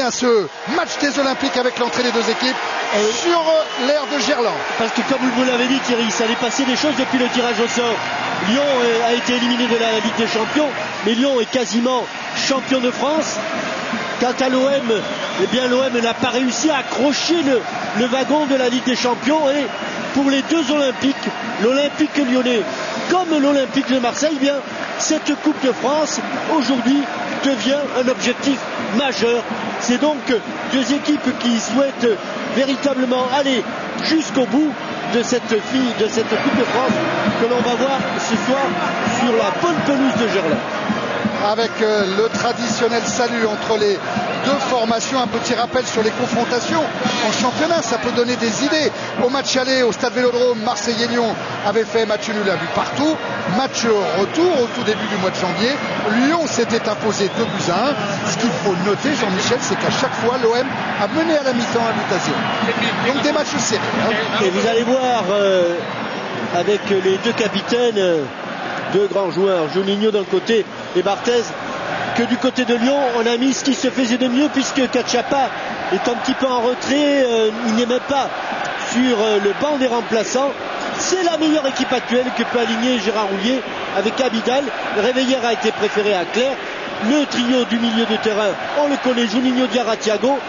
bien ce match des Olympiques avec l'entrée des deux équipes sur l'aire de Gerland. Parce que comme vous l'avez dit Thierry, ça allait passer des choses depuis le tirage au sort. Lyon a été éliminé de la Ligue des Champions, mais Lyon est quasiment champion de France. Quant à l'OM, eh bien l'OM n'a pas réussi à accrocher le wagon de la Ligue des Champions. Et pour les deux Olympiques, l'Olympique lyonnais comme l'Olympique de Marseille, eh bien cette Coupe de France aujourd'hui devient un objectif majeur. C'est donc deux équipes qui souhaitent véritablement aller jusqu'au bout de cette Coupe de France que l'on va voir ce soir sur la bonne pelouse de Gerland. Avec le traditionnel salut entre les deux formations, un petit rappel sur les confrontations en championnat, ça peut donner des idées. Au match aller au Stade Vélodrome, Marseille et Lyon avaient fait match nul à but partout. Match retour au tout début du mois de janvier, Lyon s'était imposé 2-1. Ce qu'il faut noter, Jean-Michel, c'est qu'à chaque fois l'OM a mené à la mi-temps 1-0. Donc des matchs serrés. Et vous allez voir avec les deux capitaines, deux grands joueurs, Juninho d'un côté et Barthez, que du côté de Lyon, on a mis ce qui se faisait de mieux, puisque Cachapa est un petit peu en retrait, il n'est même pas sur le banc des remplaçants. C'est la meilleure équipe actuelle que peut aligner Gérard Houllier avec Abidal. Réveillère a été préféré à Clerc. Le trio du milieu de terrain, on le connaît, Juninho, Diarra, Thiago,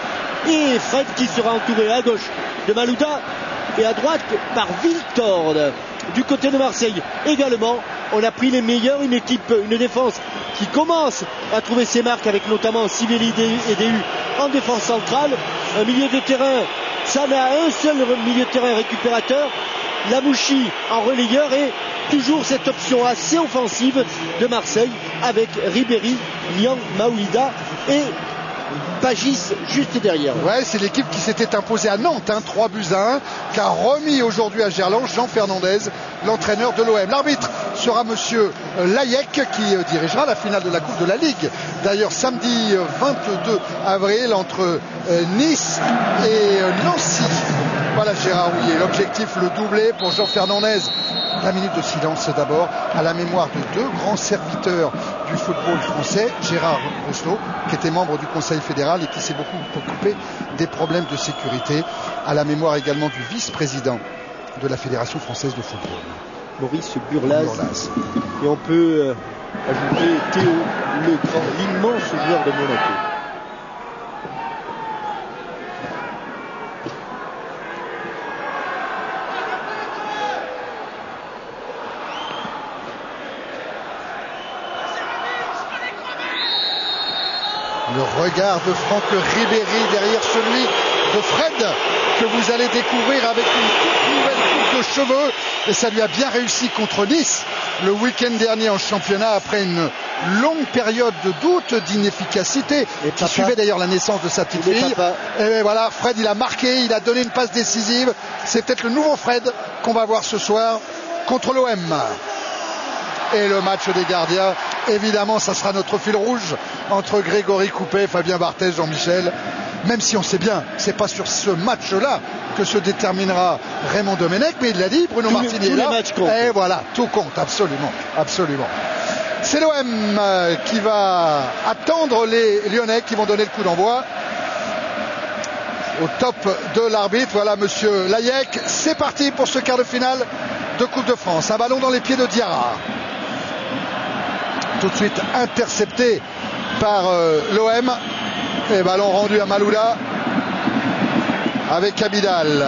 et Fred qui sera entouré à gauche de Malouda et à droite par Viltord. Du côté de Marseille également, on a pris les meilleurs, une défense qui commence à trouver ses marques avec notamment Sivelli et Déhu en défense centrale, un milieu de terrain, ça n'a un seul milieu de terrain récupérateur, Lamouchi en relayeur et toujours cette option assez offensive de Marseille avec Ribéry, Niang, Maouida et Pagis juste derrière. Ouais, c'est l'équipe qui s'était imposée à Nantes, 3-1, qu'a remis aujourd'hui à Gerland Jean Fernandez, l'entraîneur de l'OM. L'arbitre sera monsieur Layek qui dirigera la finale de la Coupe de la Ligue. D'ailleurs, samedi 22 avril entre Nice et Nancy. Voilà Gérard Houllier. L'objectif, le doublé pour Jean Fernandez. La minute de silence d'abord à la mémoire de deux grands serviteurs du football français, Gérard Rousseau, qui était membre du Conseil fédéral et qui s'est beaucoup occupé des problèmes de sécurité, à la mémoire également du vice-président de la Fédération française de football, Maurice Burlaz. Et on peut ajouter Théo, l'immense joueur de Monaco. Le regard de Franck Ribéry derrière celui de Fred que vous allez découvrir avec une toute nouvelle coupe de cheveux, et ça lui a bien réussi contre Nice le week-end dernier en championnat après une longue période de doute, d'inefficacité qui suivait d'ailleurs la naissance de sa petite fille. Et voilà, Fred il a marqué, il a donné une passe décisive. C'est peut-être le nouveau Fred qu'on va voir ce soir contre l'OM. Et le match des gardiens, évidemment, ça sera notre fil rouge entre Grégory Coupet, Fabien Barthez, Jean-Michel. Même si on sait bien, c'est pas sur ce match-là que se déterminera Raymond Domenech, mais il l'a dit, Bruno Martini est là. Et voilà, tout compte, absolument, absolument. C'est l'OM qui va attendre les Lyonnais qui vont donner le coup d'envoi. Au top de l'arbitre, voilà monsieur Layek. C'est parti pour ce quart de finale de Coupe de France. Un ballon dans les pieds de Diarra. Tout de suite intercepté par l'OM. Et ballon rendu à Malouda avec Abidal.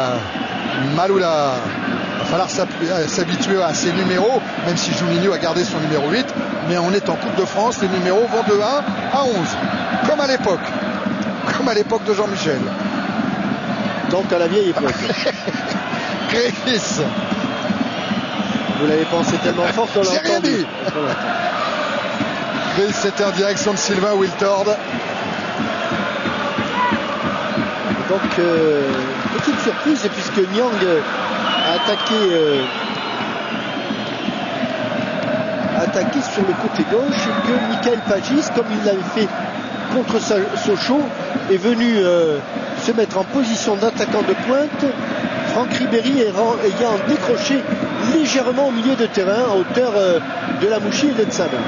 Malouda, il va falloir s'habituer à ces numéros, même si Juninho a gardé son numéro 8. Mais on est en Coupe de France, les numéros vont de 1 à 11. Comme à l'époque de Jean-Michel. Donc à la vieille époque. Grévis. Vous l'avez pensé tellement fort qu'on l'a entendu. Grévis, c'était en direction de Sylvain Wiltord. Donc, petite surprise, puisque Niang a attaqué sur le côté gauche, que Michael Pagis, comme il l'avait fait contre Sochaux, est venu se mettre en position d'attaquant de pointe. Franck Ribéry ayant décroché légèrement au milieu de terrain, à hauteur de Lamouchi et de Tsana.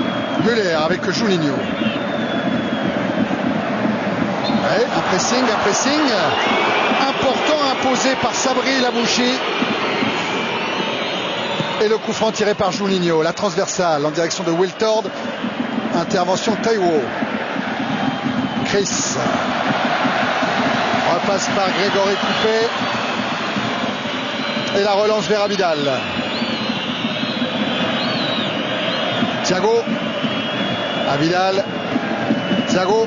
Muller avec Juninho. Ouais, un pressing important imposé par Sabri Lamouchi. Et le coup franc tiré par Juninho, la transversale en direction de Wiltord. Intervention Taiwo. Chris. Repasse par Grégory Coupé. Et la relance vers Abidal. Thiago. Abidal. Thiago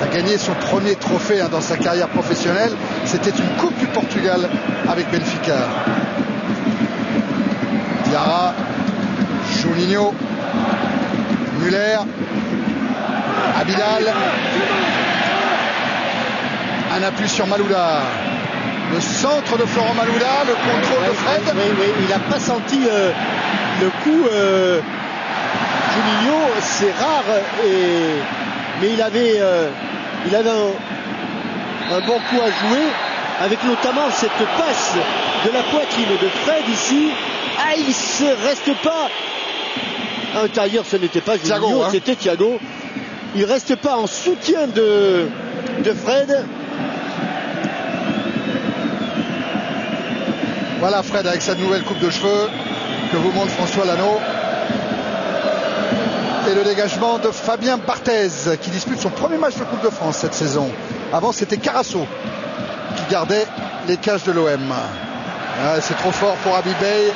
a gagné son premier trophée dans sa carrière professionnelle. C'était une Coupe du Portugal avec Benfica. Diarra, Juninho, Müller, Abidal. Un appui sur Malouda. Le centre de Florent Malouda, le contrôle de Fred. Oui, il n'a pas senti le coup. Juninho, c'est rare, mais il avait un bon coup à jouer, avec notamment cette passe de la poitrine de Fred ici. Ah, il ne reste pas à l'intérieur, ce n'était pas Juninho, c'était Thiago. Il ne reste pas en soutien de Fred. Voilà Fred avec sa nouvelle coupe de cheveux que vous montre François Lano. Et le dégagement de Fabien Barthez qui dispute son premier match de Coupe de France cette saison. Avant c'était Carasso qui gardait les cages de l'OM. Ah, c'est trop fort pour Habib Beye.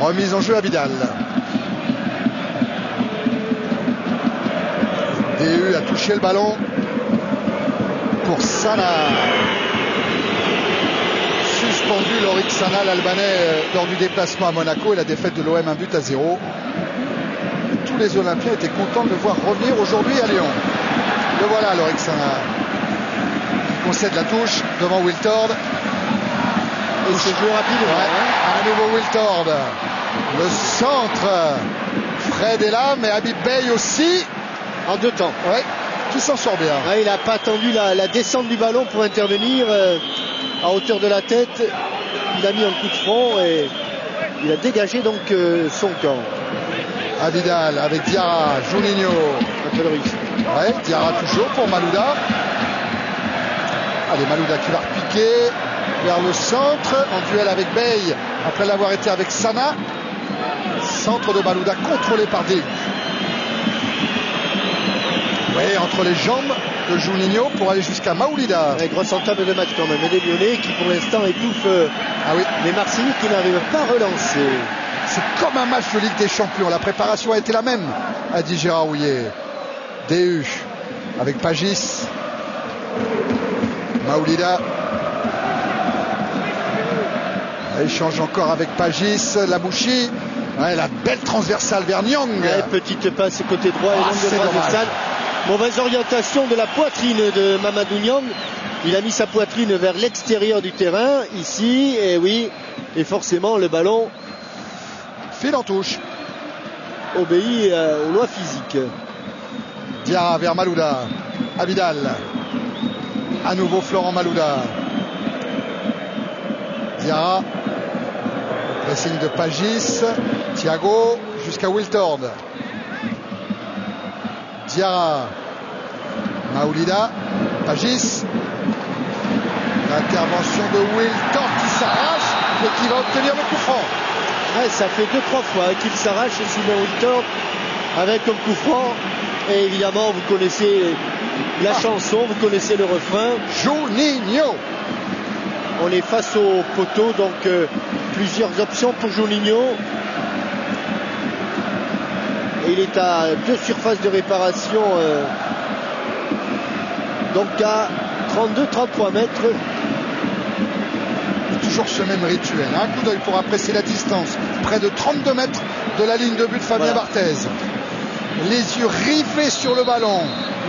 Remise en jeu Abidal. DU a touché le ballon pour Sana. Suspendu Lorik Sana, l'Albanais, lors du déplacement à Monaco et la défaite de l'OM 1-0. Tous les Olympiens étaient contents de le voir revenir aujourd'hui à Lyon. Le voilà Lorik Sana. Il concède la touche devant Wiltord. Et c'est joué rapide. À nouveau Wiltord. Le centre. Fred est là, mais Habib Beye aussi. En deux temps. Ouais, qui s'en sort bien. Ouais, il n'a pas attendu la descente du ballon pour intervenir à hauteur de la tête. Il a mis un coup de front et il a dégagé donc son camp. Abidal avec Diarra, Juninho. Un peu le risque. Ouais, Diarra toujours pour Malouda. Allez, Malouda qui va repiquer vers le centre en duel avec Beye après l'avoir été avec Sana. Centre de Malouda contrôlé par Deu. Oui, entre les jambes de Juninho pour aller jusqu'à Maoulida. Grosse entame de match quand même. Et des Lyonnais qui pour l'instant étouffent les Marseillais qui n'arrivent pas à relancer. C'est comme un match de Ligue des Champions. La préparation a été la même, a dit Gérard Houllier. DU avec Pagis. Maoulida. Il change encore avec Pagis. Lamouchi. Ouais, la belle transversale vers Nyang. Ouais, petite passe côté droit et longue transversale. Mauvaise orientation de la poitrine de Mamadou Niang. Il a mis sa poitrine vers l'extérieur du terrain, ici, et oui, et forcément le ballon file en touche. Obéit aux lois physiques. Diarra vers Malouda. Abidal. À nouveau Florent Malouda. Diarra. Pressing de Pagis. Thiago jusqu'à Wiltord. Diarra. Maoulida. Pagis. L'intervention de Wiltord qui s'arrache et qui va obtenir le coup franc. Ouais, ça fait 2-3 fois qu'il s'arrache Simon Wiltord avec un coup franc. Et évidemment, vous connaissez la chanson, vous connaissez le refrain. Juninho. On est face au poteau, donc plusieurs options pour Juninho. Et il est à 2 surfaces de réparation, donc à 32-33 mètres. Toujours ce même rituel. Un coup d'œil pour apprécier la distance. Près de 32 mètres de la ligne de but de Fabien Barthez. Les yeux rivés sur le ballon.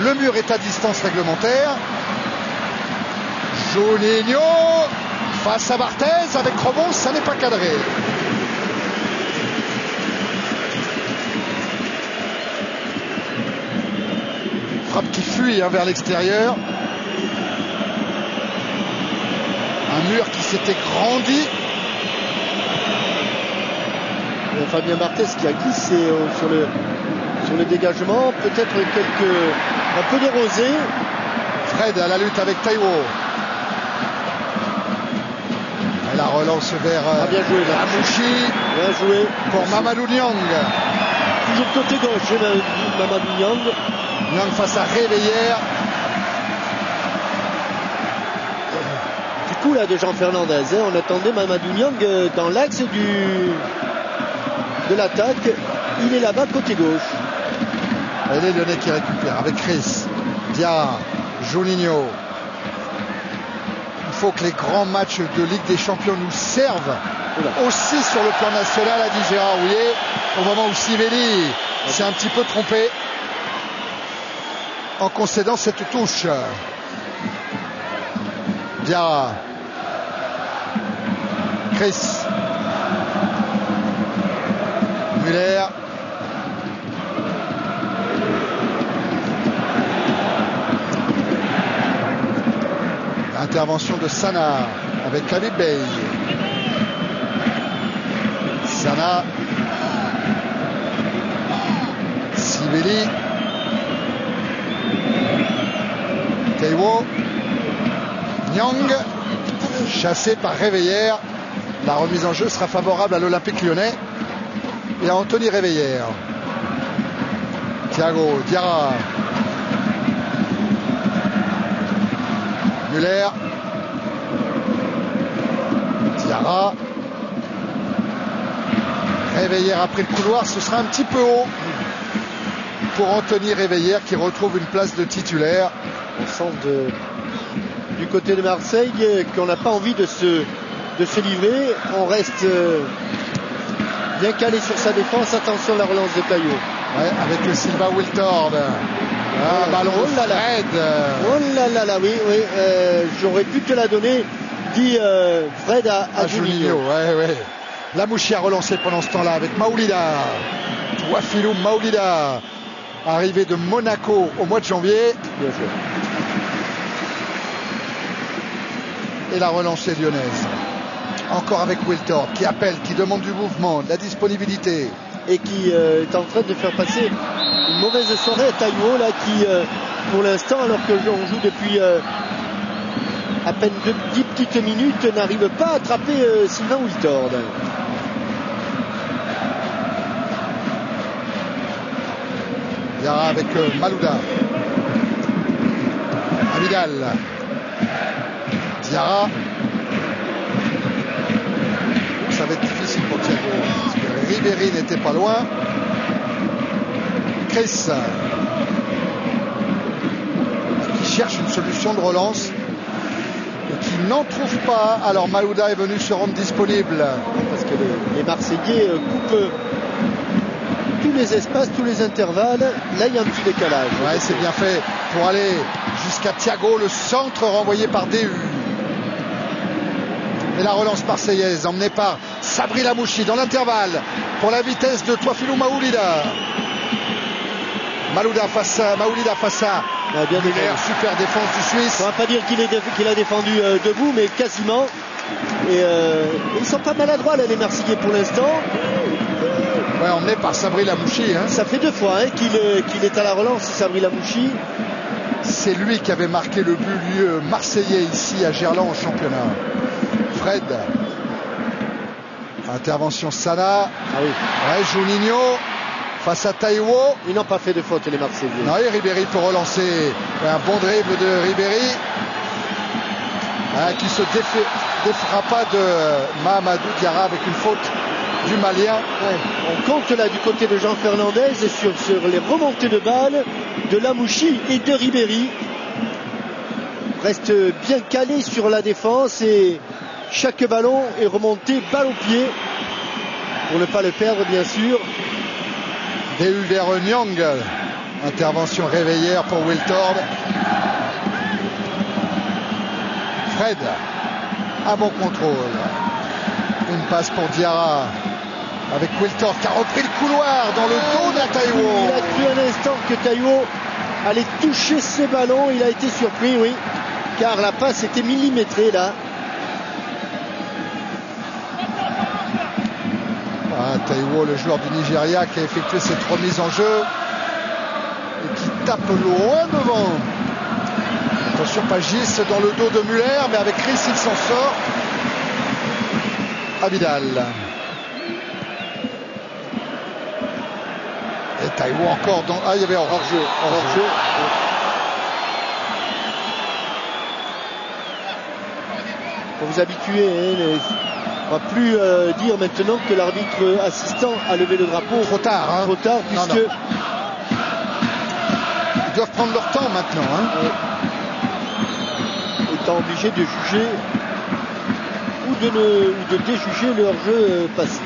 Le mur est à distance réglementaire. Juninho face à Barthez avec rebond, ça n'est pas cadré. Frappe qui fuit vers l'extérieur. Un mur qui s'était grandi. Fabien Barthez qui a glissé sur Sur le dégagement, peut-être un peu de rosé. Fred à la lutte avec Taiwo. Et la relance vers bien joué, Lamouchi. Bien joué. Pour Mamadou Niang. Toujours côté gauche, Mamadou Niang. Niang face à Réveillère. Du coup là de Jean Fernandez, on attendait Mamadou Niang dans l'axe de l'attaque. Il est là-bas côté gauche. Et les Lyonnais qui récupèrent avec Chris, Diarra, Juninho. Il faut que les grands matchs de Ligue des Champions nous servent aussi sur le plan national, a dit Gérard Houllier, au moment où Sivelli s'est un petit peu trompé en concédant cette touche. Diarra, Chris, Muller. Intervention de Sana avec Khalid Bey. Sana, Sivelli, Taiwo, Niang, chassé par Réveillère. La remise en jeu sera favorable à l'Olympique Lyonnais et à Anthony Réveillère. Thiago, Diarra, Muller, Diarra, Réveillère a pris le couloir, ce sera un petit peu haut pour Anthony Réveillère qui retrouve une place de titulaire. On sent du côté de Marseille qu'on n'a pas envie de se livrer. On reste bien calé sur sa défense. Attention à la relance de Taillot. Ouais, avec le Silva Wiltord. Ballon oh là là. Fred. Oh là là là, oui. J'aurais pu te la donner, dit Fred à Juninho. Ouais. Lamouchi a relancé pendant ce temps-là avec Maoulida. Touafilou Maoulida, arrivé de Monaco au mois de janvier. Bien sûr. Et la relancée lyonnaise. Encore avec Wiltord qui appelle, qui demande du mouvement, de la disponibilité. Et qui est en train de faire passer une mauvaise soirée à Taillot, là, qui pour l'instant, alors que l'on joue depuis à peine 10 petites minutes, n'arrive pas à attraper Sylvain Wiltord. Diarra avec Malouda. Abidal. Diarra. Ça va être difficile pour Thiago. Parce que Ribéry n'était pas loin. Chris. Qui cherche une solution de relance. Et qui n'en trouve pas. Alors Malouda est venu se rendre disponible. Parce que les Marseillais coupent tous les espaces, tous les intervalles. Là, il y a un petit décalage. Ouais, c'est bien fait pour aller jusqu'à Thiago. Le centre renvoyé par DU. Et la relance marseillaise emmenée par Sabri Lamouchi dans l'intervalle pour la vitesse de Touafilou Maoulida. Maoulida face à Muller, super défense du Suisse. On ne va pas dire qu'il a défendu debout, mais quasiment. Et ils sont pas maladroits là, les Marseillais pour l'instant. Ouais, emmené par Sabri Lamouchi. Hein. Ça fait 2 fois qu'il est à la relance, Sabri Lamouchi. C'est lui qui avait marqué le but marseillais ici à Gerland au championnat. Fred. Intervention Sana. Ah oui. Ouais, Juninho face à Taiwo. Ils n'ont pas fait de faute les Marseillais. Non, et Ribéry peut relancer. Un bon dribble de Ribéry. Qui se défera pas de Mamadou Diarra avec une faute du Malien. Ouais. On compte là du côté de Jean Fernandez sur les remontées de balles de Lamouchi et de Ribéry. Reste bien calé sur la défense et chaque ballon est remonté balle au pied pour ne pas le perdre bien sûr. DU vers Niang. Intervention Réveillère pour Wiltord. Fred. À bon contrôle. Une passe pour Diarra. Avec Wiltord qui a repris le couloir dans le dos de Taiwo. Il a cru un instant que Taiwo allait toucher ce ballon. Il a été surpris, oui. Car la passe était millimétrée là. Taiwo, le joueur du Nigeria qui a effectué cette remise en jeu. et qui tape loin devant. Attention, Pagis dans le dos de Muller, mais avec Chris il s'en sort. Abidal. Et Taiwo encore dans... Ah, il y avait hors-jeu. Hors-jeu. Faut vous habituer, hein, on va plus dire maintenant que l'arbitre assistant a levé le drapeau. Trop tard, hein. Trop tard, puisque... Non. Ils doivent prendre leur temps maintenant, hein. Étant obligé de juger ou de déjuger le hors-jeu passif.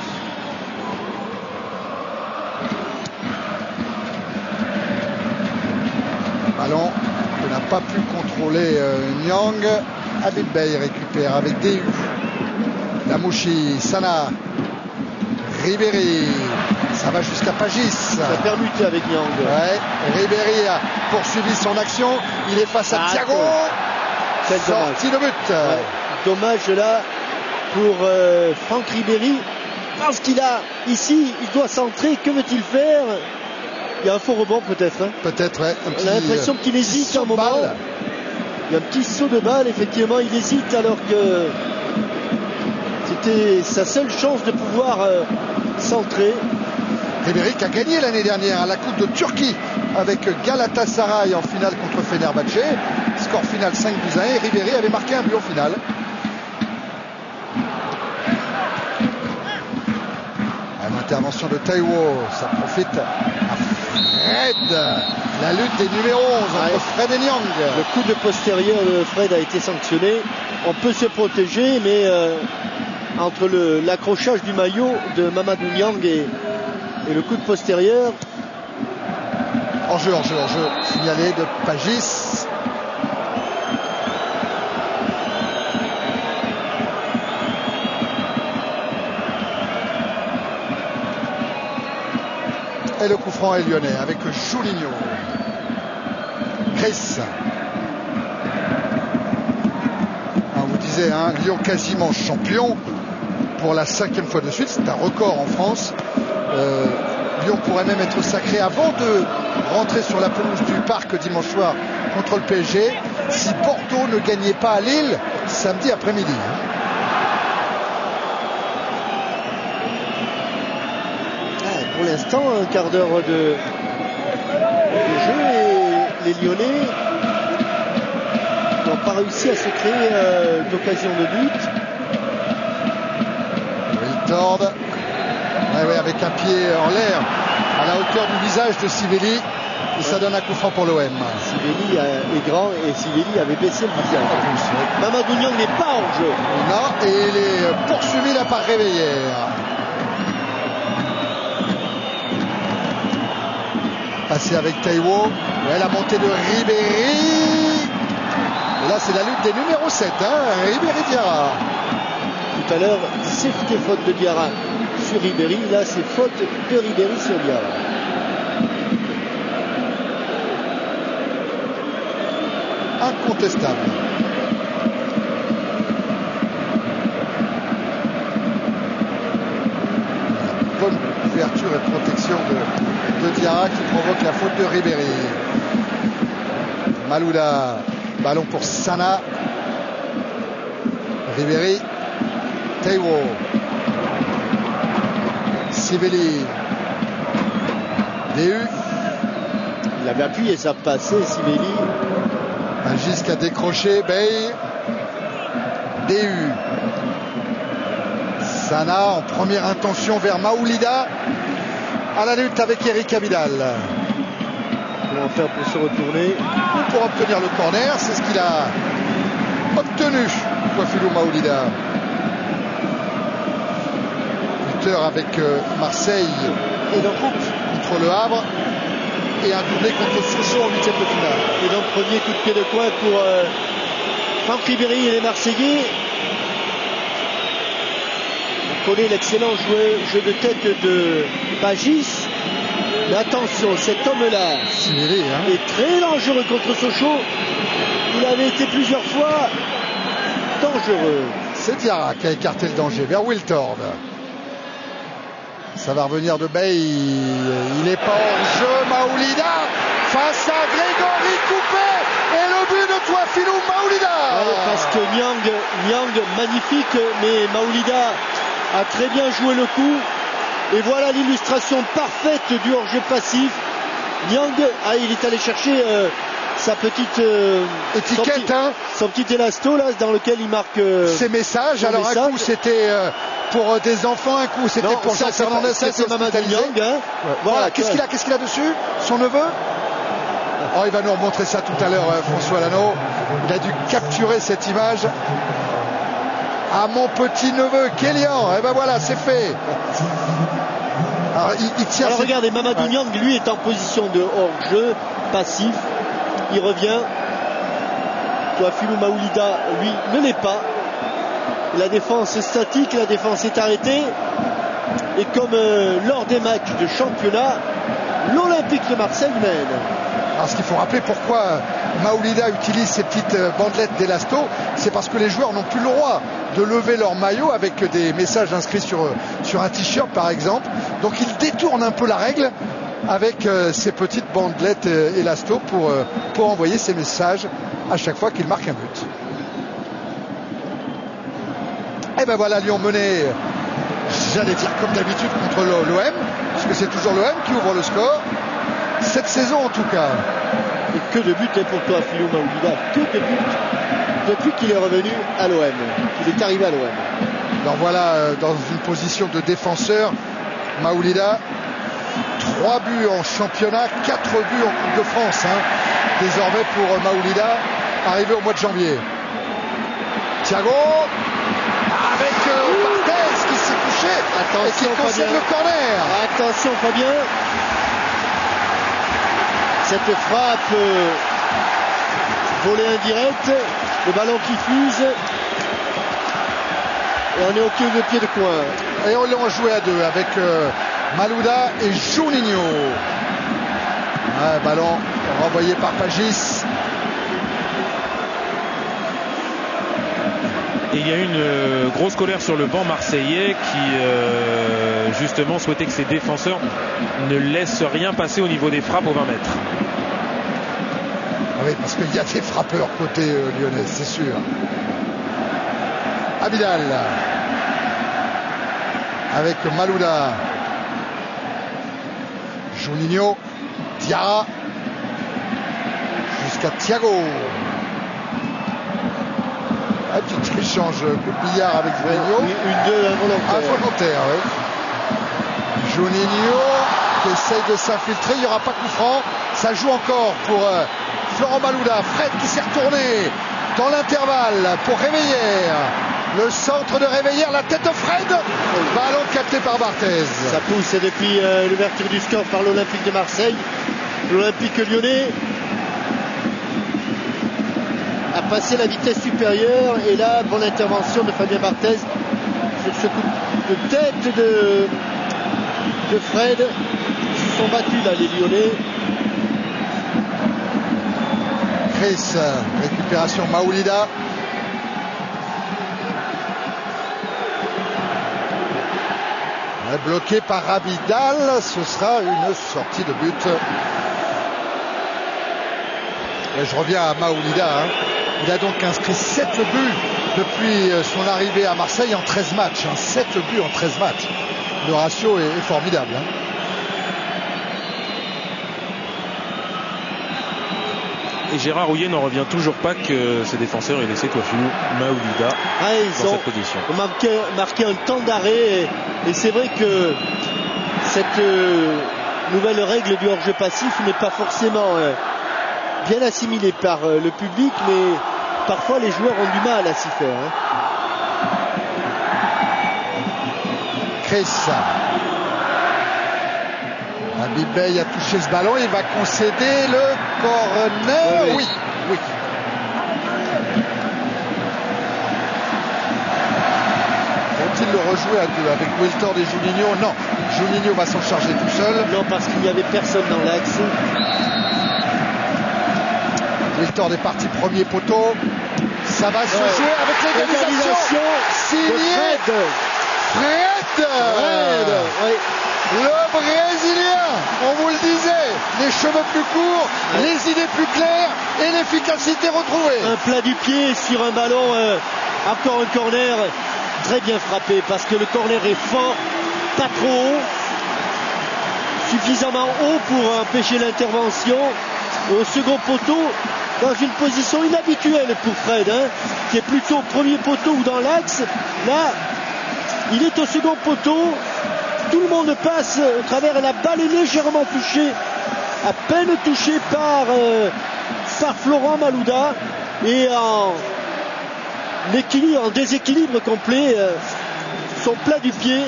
Ballon que n'a pas pu contrôler Nyang. Habib Bey récupère avec DU. Lamouchi, Sana, Ribéry, ça va jusqu'à Pagis. Ça a permuté avec Nyang. Ouais, Ribéry a poursuivi son action. Il est face à Thiago. Quel sortie de but. Ouais. Dommage là pour Franck Ribéry. Parce qu'il a ici, il doit centrer. Que veut-il faire? Il y a un faux rebond peut-être. Hein. Peut-être, ouais. On a l'impression qu'il hésite un moment. Il y a un petit saut de balle, effectivement, il hésite alors que c'était sa seule chance de pouvoir centrer. Ribéry qui a gagné l'année dernière à la Coupe de Turquie avec Galatasaray en finale contre Fenerbahçe. Score final 5-1 et Ribéry avait marqué un but en finale. L'intervention de Taiwo, ça profite à Fred. La lutte des numéros 11 entre Fred et Nyang. Le coup de postérieur de Fred a été sanctionné. On peut se protéger, mais entre l'accrochage du maillot de Mamadou Niang et le coup de postérieur. Hors-jeu. Signalé de Pagis. Et le coup franc est lyonnais avec Julinho. Chris. On vous disait, hein, Lyon quasiment champion pour la 5e fois de suite. C'est un record en France. Lyon pourrait même être sacré avant de rentrer sur la pelouse du Parc dimanche soir contre le PSG si Bordeaux ne gagnait pas à Lille samedi après-midi. Pour l'instant, un quart d'heure de jeu et les Lyonnais n'ont pas réussi à se créer d'occasion de but. Wiltord, avec un pied en l'air à la hauteur du visage de Sivelli et ça donne un coup franc pour l'OM. Sivelli est grand et Sivelli avait baissé le visage. Mamadou Niang n'est pas en jeu. Non, et il est poursuivi là par Réveillère. Passé avec Taiwo. Ouais, la montée de Ribéry. Et là, c'est la lutte des numéros 7. Hein, Ribéry Diarra. Tout à l'heure, c'était faute de Diarra sur Ribéry. Là, c'est faute de Ribéry sur Diarra. Incontestable. Bonne couverture et protection de Diarra qui provoque la faute de Ribéry. Malouda, ballon pour Sana. Ribéry, Taiwo, Sivelli, DU. Il avait appuyé sa passée, Sivelli. Magis qui a décroché, Bey, DU. Sana en première intention vers Maoulida. À la lutte avec Eric Abidal. Comment faire pour se retourner ou pour obtenir le corner, c'est ce qu'il a obtenu, Kouafilou Maoulida. Buteur avec Marseille et donc contre le Havre et un doublé contre Sochaux en 8e de finale. Et donc premier coup de pied de coin pour Franck Ribéry et les Marseillais. On connaît l'excellent jeu de tête de Pagis. Mais attention, cet homme-là est très dangereux contre Sochaux. Il avait été plusieurs fois dangereux. C'est Diarra qui a écarté le danger vers Wiltord. Ça va revenir de Bey. Il n'est pas hors jeu. Maoulida face à Grégory Coupé et le but de Touafilou Maoulida. Ouais, parce que Niang, magnifique, mais Maoulida a très bien joué le coup. Et voilà l'illustration parfaite du hors-jeu passif. Niang, il est allé chercher sa petite étiquette, son petit élasto là, dans lequel il marque ses messages. Alors un coup c'était pour des enfants, un coup c'était pour Jean Fernandez. Ça c'est Mamadou Niang. Ouais. Voilà. Qu'est-ce qu'il a dessus? Son neveu? Oh, il va nous remontrer ça tout à l'heure, François Lano. Il a dû capturer cette image. À mon petit neveu Kélian. Et ben voilà, c'est fait. Alors, il tient. Alors regardez, Mamadou Niang, lui, est en position de hors-jeu passif. Il revient. Touafilou Maoulida, lui, ne l'est pas. La défense est statique, la défense est arrêtée. Et comme lors des matchs de championnat, l'Olympique de Marseille mène. Alors ce qu'il faut rappeler pourquoi Maoulida utilise ces petites bandelettes d'élasto, c'est parce que les joueurs n'ont plus le droit de lever leur maillot avec des messages inscrits sur un t-shirt par exemple. Donc il détourne un peu la règle avec ces petites bandelettes élasto pour envoyer ces messages à chaque fois qu'il marque un but. Et ben voilà, Lyon mené, j'allais dire comme d'habitude contre l'OM, parce que c'est toujours l'OM qui ouvre le score. Cette saison en tout cas. Et que de buts pour Touafilou Maoulida, que de buts depuis qu'il est revenu à l'OM, qu'il est arrivé à l'OM. Alors voilà, dans une position de défenseur, Maoulida, 3 buts en championnat, 4 buts en Coupe de France, désormais pour Maoulida, arrivé au mois de janvier. Thiago, avec Barthez qui s'est couché et qui concède le corner. Attention Fabien. Cette frappe volée indirecte, le ballon qui fuse, et on est au pied de coin. Et on l'a joué à deux avec Malouda et Juninho. Ballon renvoyé par Pagis. Et il y a une grosse colère sur le banc marseillais qui justement souhaitait que ses défenseurs ne laissent rien passer au niveau des frappes aux 20 mètres. Oui, parce qu'il y a des frappeurs côté lyonnais, c'est sûr. Abidal avec Malouda, Juninho, Diarra jusqu'à Thiago. Un petit échange coup de billard avec Juninho. Une involontaire. Involontaire, oui. Juninho qui essaye de s'infiltrer. Il n'y aura pas coup franc. Ça joue encore pour Florent Malouda. Fred qui s'est retourné dans l'intervalle pour Réveillère. Le centre de Réveillère, la tête de Fred. Ballon capté par Barthez. Ça pousse depuis l'ouverture du score par l'Olympique de Marseille. L'Olympique lyonnais a passé la vitesse supérieure. Et là, bonne intervention de Fabien Barthez sur ce coup de tête de Fred. Ils se sont battus là, les Lyonnais. Chris, récupération Maoulida. Bloqué par Abidal, ce sera une sortie de but. Et je reviens à Maoulida. Il a donc inscrit 7 buts depuis son arrivée à Marseille en 13 matchs. 7 buts en 13 matchs. Le ratio est formidable. Et Gérard Houllier n'en revient toujours pas que ses défenseurs aient laissé Touafilou Maoulida dans cette position. Ils ont marqué un temps d'arrêt et c'est vrai que cette nouvelle règle du hors-jeu passif n'est pas forcément bien assimilée par le public, mais parfois les joueurs ont du mal à s'y faire. Chris. Habib Bey a touché ce ballon, il va concéder le corner. Oui. Vont-ils le rejouer à deux avec Wiltord et Juninho? Non, Juninho va s'en charger tout seul. Non, parce qu'il n'y avait personne dans l'axe. Wiltord est parti premier poteau. Ça va se jouer avec l'égalisation signée Fred. Oui. Le Brésilien, on vous le disait, les cheveux plus courts, les idées plus claires et l'efficacité retrouvée. Un plat du pied sur un ballon, encore un corner, très bien frappé parce que le corner est fort, pas trop haut, suffisamment haut pour empêcher l'intervention au second poteau, dans une position inhabituelle pour Fred, qui est plutôt au premier poteau ou dans l'axe. Là, il est au second poteau, tout le monde passe au travers et la balle est légèrement touchée, à peine touchée par Florent Malouda, et en déséquilibre complet, son plat du pied.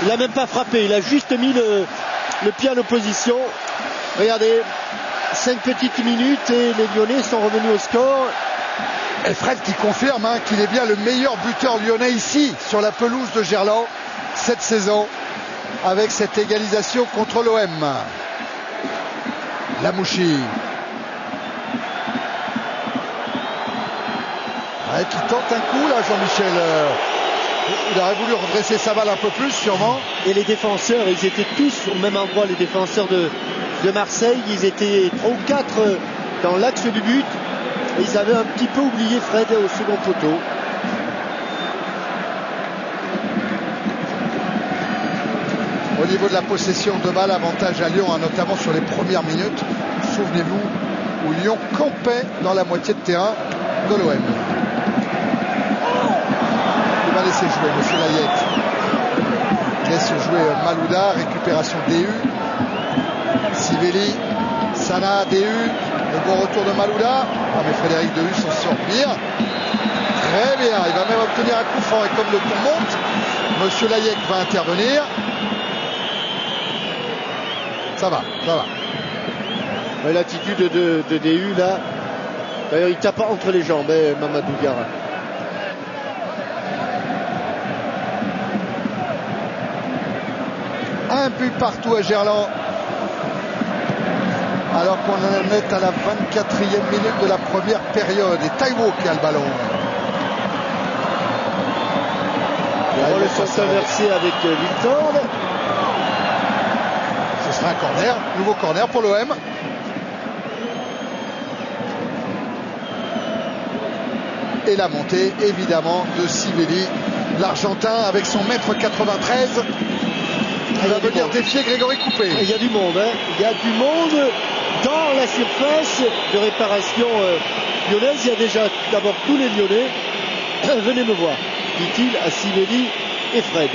Il n'a même pas frappé, il a juste mis le pied en opposition. Regardez, 5 petites minutes et les Lyonnais sont revenus au score. Et Fred qui confirme qu'il est bien le meilleur buteur lyonnais ici, sur la pelouse de Gerland, cette saison, avec cette égalisation contre l'OM. Lamouchi. Qui tente un coup là, Jean-Michel. Il aurait voulu redresser sa balle un peu plus, sûrement. Et les défenseurs, ils étaient tous au même endroit, les défenseurs de Marseille. Ils étaient 3 ou 4 dans l'axe du but. Et ils avaient un petit peu oublié Fred au second poteau. Au niveau de la possession de balle, avantage à Lyon, notamment sur les premières minutes. Souvenez-vous, où Lyon campait dans la moitié de terrain de l'OM. Il va laisser jouer, monsieur Layek. Il laisse jouer Malouda, récupération DU. Sivelli, Sana, DU. Le bon retour de Malouda. Ah, mais Frédéric DU s'en sort bien. Très bien. Il va même obtenir un coup franc. Et comme le coup monte, monsieur Layek va intervenir. Ça va, ça va. L'attitude de DU là. D'ailleurs, il tape entre les jambes, Mamadou Diarra. Un but partout à Gerland. Alors qu'on en est à la 24e minute de la première période. Et Taiwo qui a le ballon. Le centre inversé avec Victor. Ce sera un corner. Nouveau corner pour l'OM. Et la montée évidemment de Sivelli, l'Argentin avec son mètre 93. Il va venir défier Grégory Coupé. Il y a du monde, il y a du monde dans la surface de réparation lyonnaise. Il y a déjà d'abord tous les Lyonnais. Venez me voir, dit-il à Sivelli et Fred.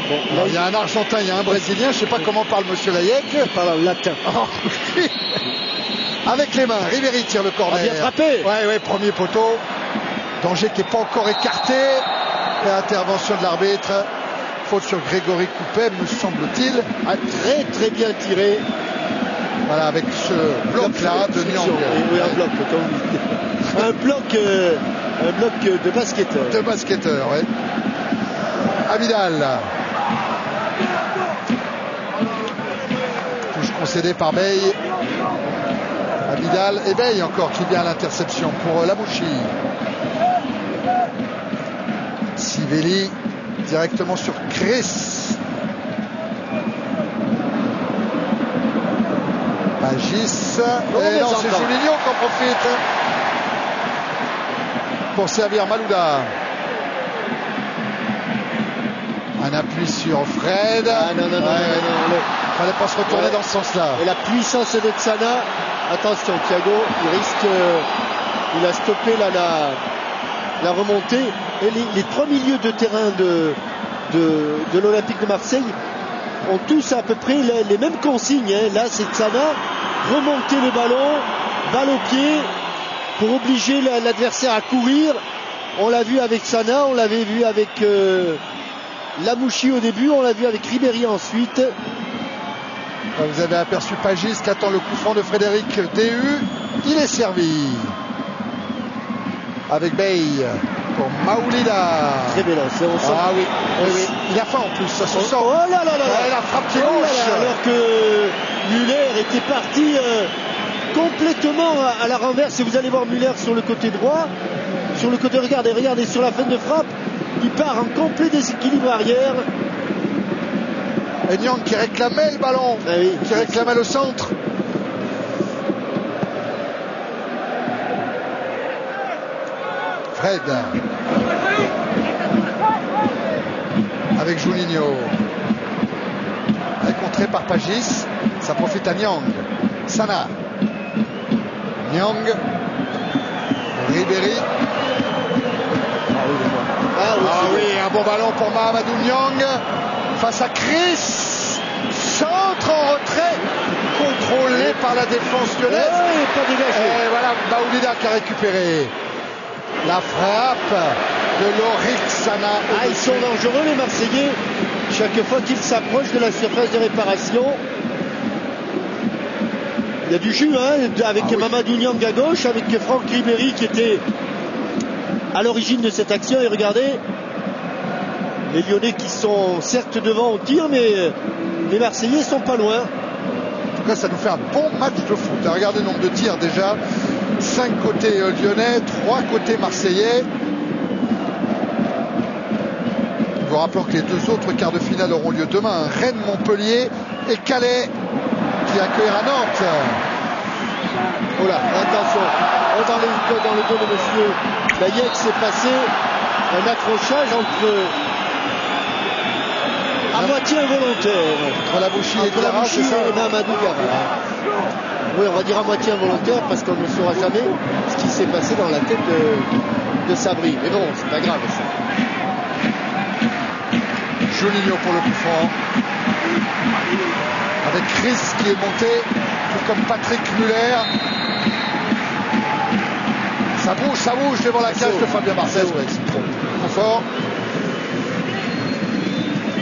Bon, alors, il y a un Argentin, il y a un Brésilien, je ne sais pas comment parle monsieur Layek. Il parle en latin. Avec les mains, Ribéry tire le corner. Bien frappé. Ouais, premier poteau. Danger qui n'est pas encore écarté. Et intervention de l'arbitre. Faute sur Grégory Coupé, me semble-t-il. Très très bien tiré. Voilà, avec ce bloc-là de Niang. Oui, un bloc, comme un bloc de basketteur. De basketteur, oui. Abidal. Touche concédée par Bey. Abidal et Bey encore qui vient à l'interception pour Lamouchi. Sivelli directement sur Chris. Agis. Et non, c'est Juninho qui en profite pour servir Malouda. Un appui sur Fred. Non. Fallait pas se retourner dans ce sens-là. Et la puissance de Tsana. Attention, Thiago, il a stoppé la remontée. Et les 3 milieux de terrain de l'Olympique de Marseille ont tous à peu près les mêmes consignes. Là, c'est Tsana, remonter le ballon, balle au pied, pour obliger l'adversaire à courir. On l'a vu avec Tsana, on l'avait vu avec Lamouchi au début, on l'a vu avec Ribéry ensuite. Vous avez aperçu Pagis qui attend le coup franc de Frédéric DU. Il est servi. Avec Bey pour Maoulida. Très belle, ah oui. Il a faim en plus, ça se sent. Oh là là. La frappe qui gauche. Alors que Müller était parti complètement à la renverse. Et vous allez voir Müller sur le côté droit. Sur le côté, regardez, sur la fin de frappe. Il part en complet déséquilibre arrière. Et Nyang qui réclamait le ballon, Ah oui, qui réclamait le centre. Fred. Avec Juninho. Elle est contrée par Pagis. Ça profite à Nyang. Sana. Nyang. Ribéry. Ah oui, un bon ballon pour Mahamadou Nyang. Face à Chris. Centre en retrait. Contrôlé par la défense lyonnaise. Pas dégagé. Et voilà Baoulida qui a récupéré. La frappe de Lorik Sana. Ah, ils sont dangereux les Marseillais. Chaque fois qu'ils s'approchent de la surface de réparation. Il y a du jus hein, avec Mamadou Niang à gauche, avec Franck Ribéry qui était à l'origine de cette action. Et regardez, les Lyonnais qui sont certes devant au tir, mais les Marseillais sont pas loin. En tout cas, ça nous fait un bon match de foot. Regardez le nombre de tirs déjà. 5 côtés lyonnais, 3 côtés marseillais. Nous vous rappelons que les 2 autres quarts de finale auront lieu demain. Rennes, Montpellier et Calais qui accueillera Nantes. Oh là, attention. Dans le dos de monsieur Layek, s'est passé un accrochage à moitié involontaire. Entre la Bouchy et Diarra, c'est ça, et Mamadou Diarra. Oui, on va dire à moitié involontaire parce qu'on ne saura jamais ce qui s'est passé dans la tête de Sabri. Mais bon, c'est pas grave ça. Juninho pour le coup franc. Avec Chris qui est monté, tout comme Patrick Muller. Ça bouge devant la cage de Fabien Barthez. Ouais, c'est trop fort.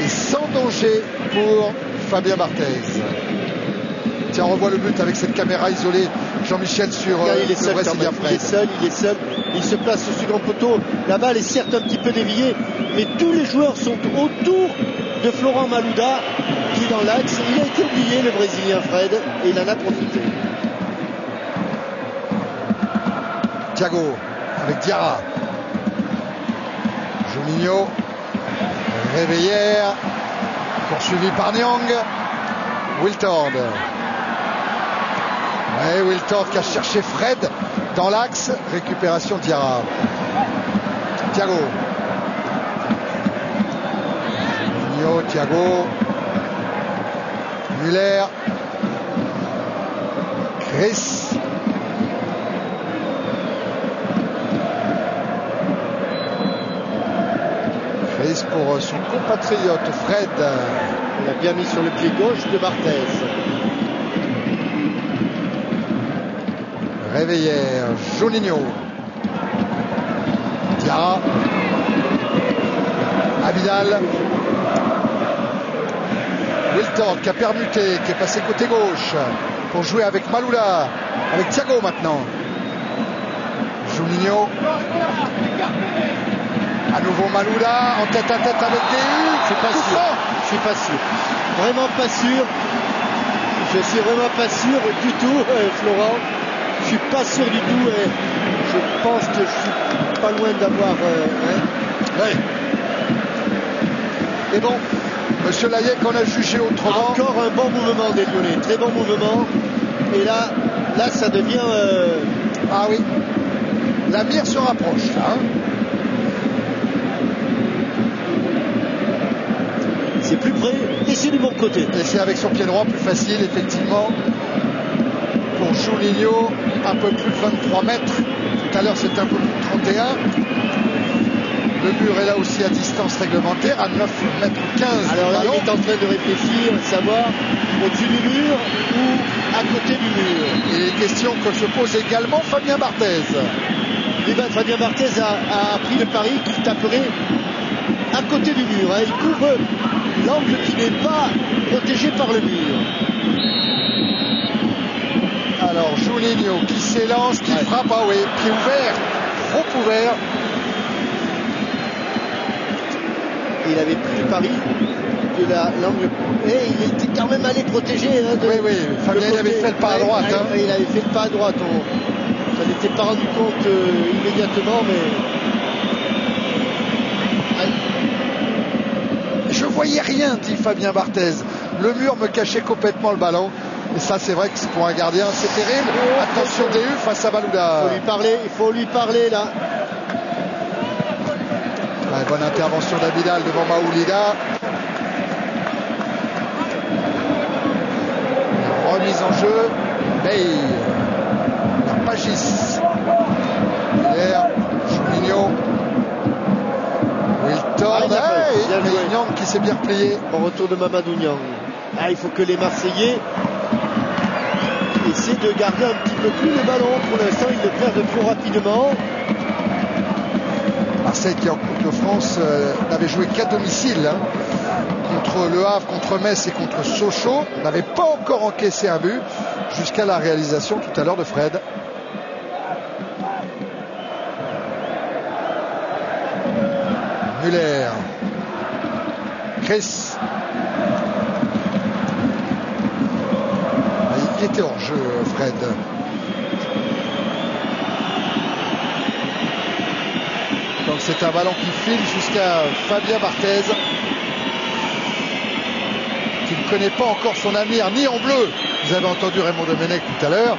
Et sans danger pour Fabien Barthez. Tiens, on revoit le but avec cette caméra isolée. Jean-Michel sur le Brésilien Fred. Il est seul. Il se place au second poteau. La balle est certes un petit peu déviée, mais tous les joueurs sont autour de Florent Malouda qui est dans l'axe. Il a été oublié, le Brésilien Fred, et il en a profité. Thiago avec Diarra. Juninho. Réveillère. Poursuivi par Nyang. Wiltord. Ouais, Wiltord qui a cherché Fred dans l'axe. Récupération Diarra. Thiago. Juninho, Thiago. Muller. Chris. Pour son compatriote Fred. Il a bien mis sur le pied gauche de Barthez. Réveillère, Juninho. Diarra. Abidal. Wiltord qui a permuté, qui est passé côté gauche pour jouer avec Maloula. Avec Thiago maintenant. Juninho. À nouveau Maloula en tête à tête avec Déhu. C'est pas sûr. Je suis pas sûr. Vraiment pas sûr. Je suis vraiment pas sûr du tout, Florent. Je suis pas sûr du tout. Je pense que je suis pas loin d'avoir. Oui. Mais bon, monsieur Layek, on a jugé autrement. Encore un bon mouvement des Lyonnais. Très bon mouvement. Et là ça devient. Ah oui. La mire se rapproche là. Hein. C'est plus près et c'est du bon côté. Et c'est avec son pied droit plus facile, effectivement. Pour Juninho, un peu plus de 23 mètres. Tout à l'heure, c'était un peu plus de 31. Le mur est là aussi à distance réglementaire, à 9 mètres 15. Alors là, il est en train de réfléchir, savoir au-dessus du mur ou à côté du mur. Et les questions que se pose également Fabien Barthez. Et ben, Fabien Barthez a pris le pari qui taperait à côté du mur. Hein. Il couvre l'angle qui n'est pas protégé par le mur. Alors Juninho qui s'élance, qui frappe, ah oui, pied ouvert, trop ouvert. Il avait pris le pari de l'angle. Et il était quand même allé protéger. Hein, oui, Fabien il avait fait le pas à droite. Hein. Il avait fait le pas à droite. Ça n'était pas rendu compte immédiatement, mais. Je voyais rien, dit Fabien Barthez. Le mur me cachait complètement le ballon. Et ça, c'est vrai que pour un gardien, c'est terrible. Attention DU face à Malouda. Il faut lui parler là. Ouais, bonne intervention d'Abidal devant Maoulida. Remise en jeu. Bey. La Pagis. Hier. Juninho. Wilton. Et Nyang qui s'est bien replié. Bon retour de Mamadou Niang. Ah, il faut que les Marseillais essaient de garder un petit peu plus le ballon. Pour l'instant, ils le perdent trop rapidement. Marseille qui en Coupe de France n'avait joué qu'à domicile contre Le Havre, contre Metz et contre Sochaux, n'avait pas encore encaissé un but jusqu'à la réalisation tout à l'heure de Fred. Muller, Chris, il était hors jeu Fred. Donc c'est un ballon qui file jusqu'à Fabien Barthez, qui ne connaît pas encore son avenir ni en bleu. Vous avez entendu Raymond Domenech tout à l'heure,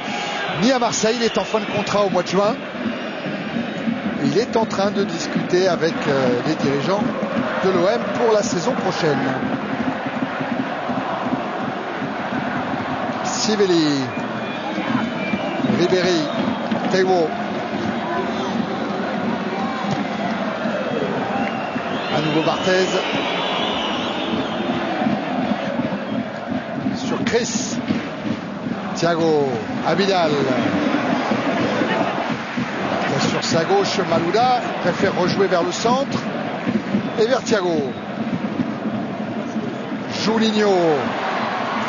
ni à Marseille. Il est en fin de contrat au mois de juin. Il est en train de discuter avec les dirigeants de l'OM pour la saison prochaine. Sivelli, Ribéry, Taiwo. À nouveau Barthez. Sur Chris. Thiago. Abidal. Sur sa gauche, Malouda. Il préfère rejouer vers le centre. Et vers Thiago. Juninho.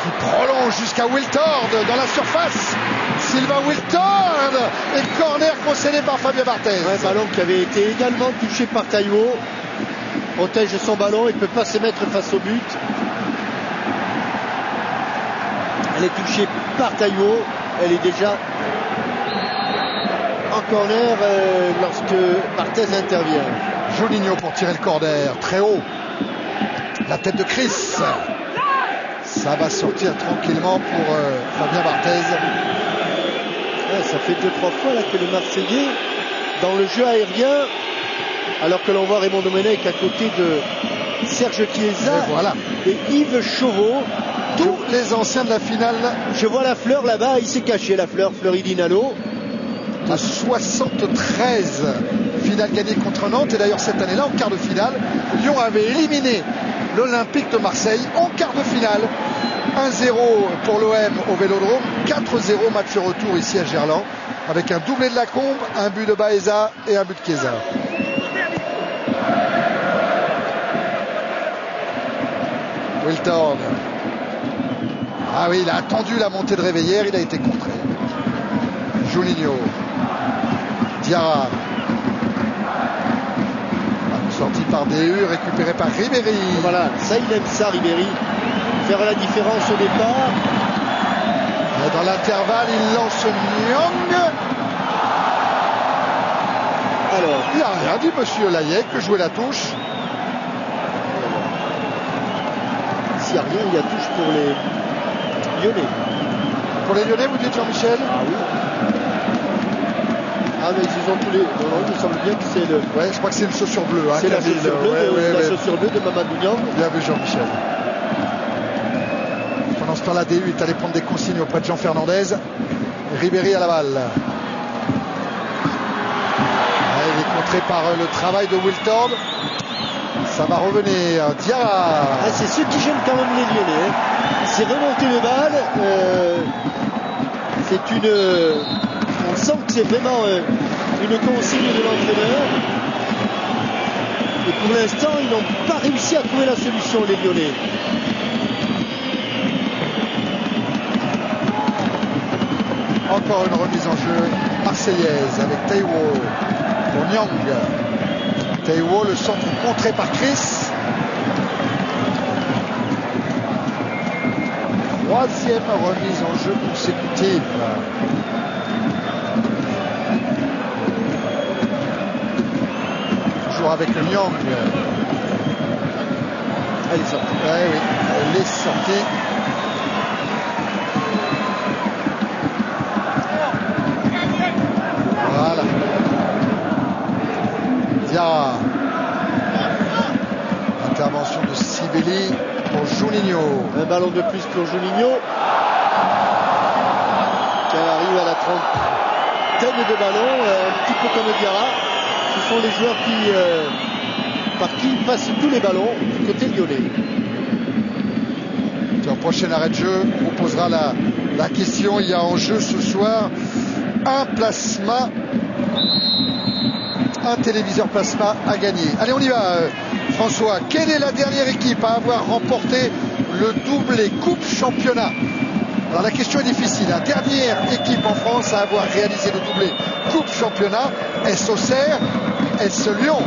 Qui prolonge jusqu'à Wiltord dans la surface. Sylvain Wiltord. Et corner concédé par Fabien Barthez. Un ballon qui avait été également touché par Taiwo. Protège son ballon, il ne peut pas se mettre face au but. Elle est touchée par Taiwo, elle est déjà en corner lorsque Barthez intervient. Juninho pour tirer le corner, très haut. La tête de Chris. Ça va sortir tranquillement pour Fabien Barthez. Ouais, ça fait 2-3 fois là, que le Marseillais, dans le jeu aérien, alors que l'on voit Raymond Domenech à côté de Serge Chiesa et Yves Chauveau, tous les anciens de la finale. Je vois la fleur là-bas, il s'est caché, la fleur Fleury Dinalo. À 73 finales gagnées contre Nantes, et d'ailleurs cette année-là, en quart de finale, Lyon avait éliminé l'Olympique de Marseille en quart de finale. 1-0 pour l'OM au Vélodrome, 4-0 match retour ici à Gerland, avec un doublé de Lacombe, un but de Baeza et un but de Chiesa. Wiltord. Ah oui, il a attendu la montée de Réveillère, il a été contré. Juninho. Diarra. Sorti par DU, récupéré par Ribéry. Voilà, ça il aime ça Ribéry. Faire la différence au départ. Et dans l'intervalle, il lance Nyang. Alors, il n'a rien dit, monsieur Layek, que jouer la touche. S'il n'y a rien, il y a touche pour les Lyonnais. Pour les Lyonnais, vous dites Jean-Michel? Ah oui. Ah mais ils ont tous les... Non, il me semble bien que c'est le... Ouais, je crois que c'est une chaussure bleue. Hein, c'est la chaussure bleue, la chaussure bleue de Mamadou Niang. Bien vu Jean-Michel. Pendant ce temps-là, DU est allé prendre des consignes auprès de Jean Fernandez. Ribéry à la balle. Ouais, il est contré par le travail de Wiltord. Ça va revenir. Diarra. Ah, c'est ceux qui gênent quand même les Lyonnais. C'est remonter le bal. C'est une... On sent que c'est vraiment une consigne de l'entraîneur. Et pour l'instant, ils n'ont pas réussi à trouver la solution, les Lyonnais. Encore une remise en jeu marseillaise avec Taiwo pour Nyang. Taiwo, le centre contré par Chris. Troisième remise en jeu consécutive. Toujours avec Nyang. Elle est sortie. Ouais, oui. les sorties. Voilà. Diarra. Intervention de Sibeli pour Juninho. Un ballon de plus pour Juninho, qui arrive à la trentaine de ballons, un petit peu comme Diarra. Ce sont les joueurs par qui passent tous les ballons du côté lyonnais. Sur le prochain arrêt de jeu, on posera la question. Il y a en jeu ce soir un plasma, un téléviseur plasma à gagner. Allez, on y va, François. Quelle est la dernière équipe à avoir remporté le doublé Coupe Championnat? Alors la question est difficile. La dernière équipe en France à avoir réalisé le doublé Coupe Championnat, est-ce Auxerre, est-ce Lyon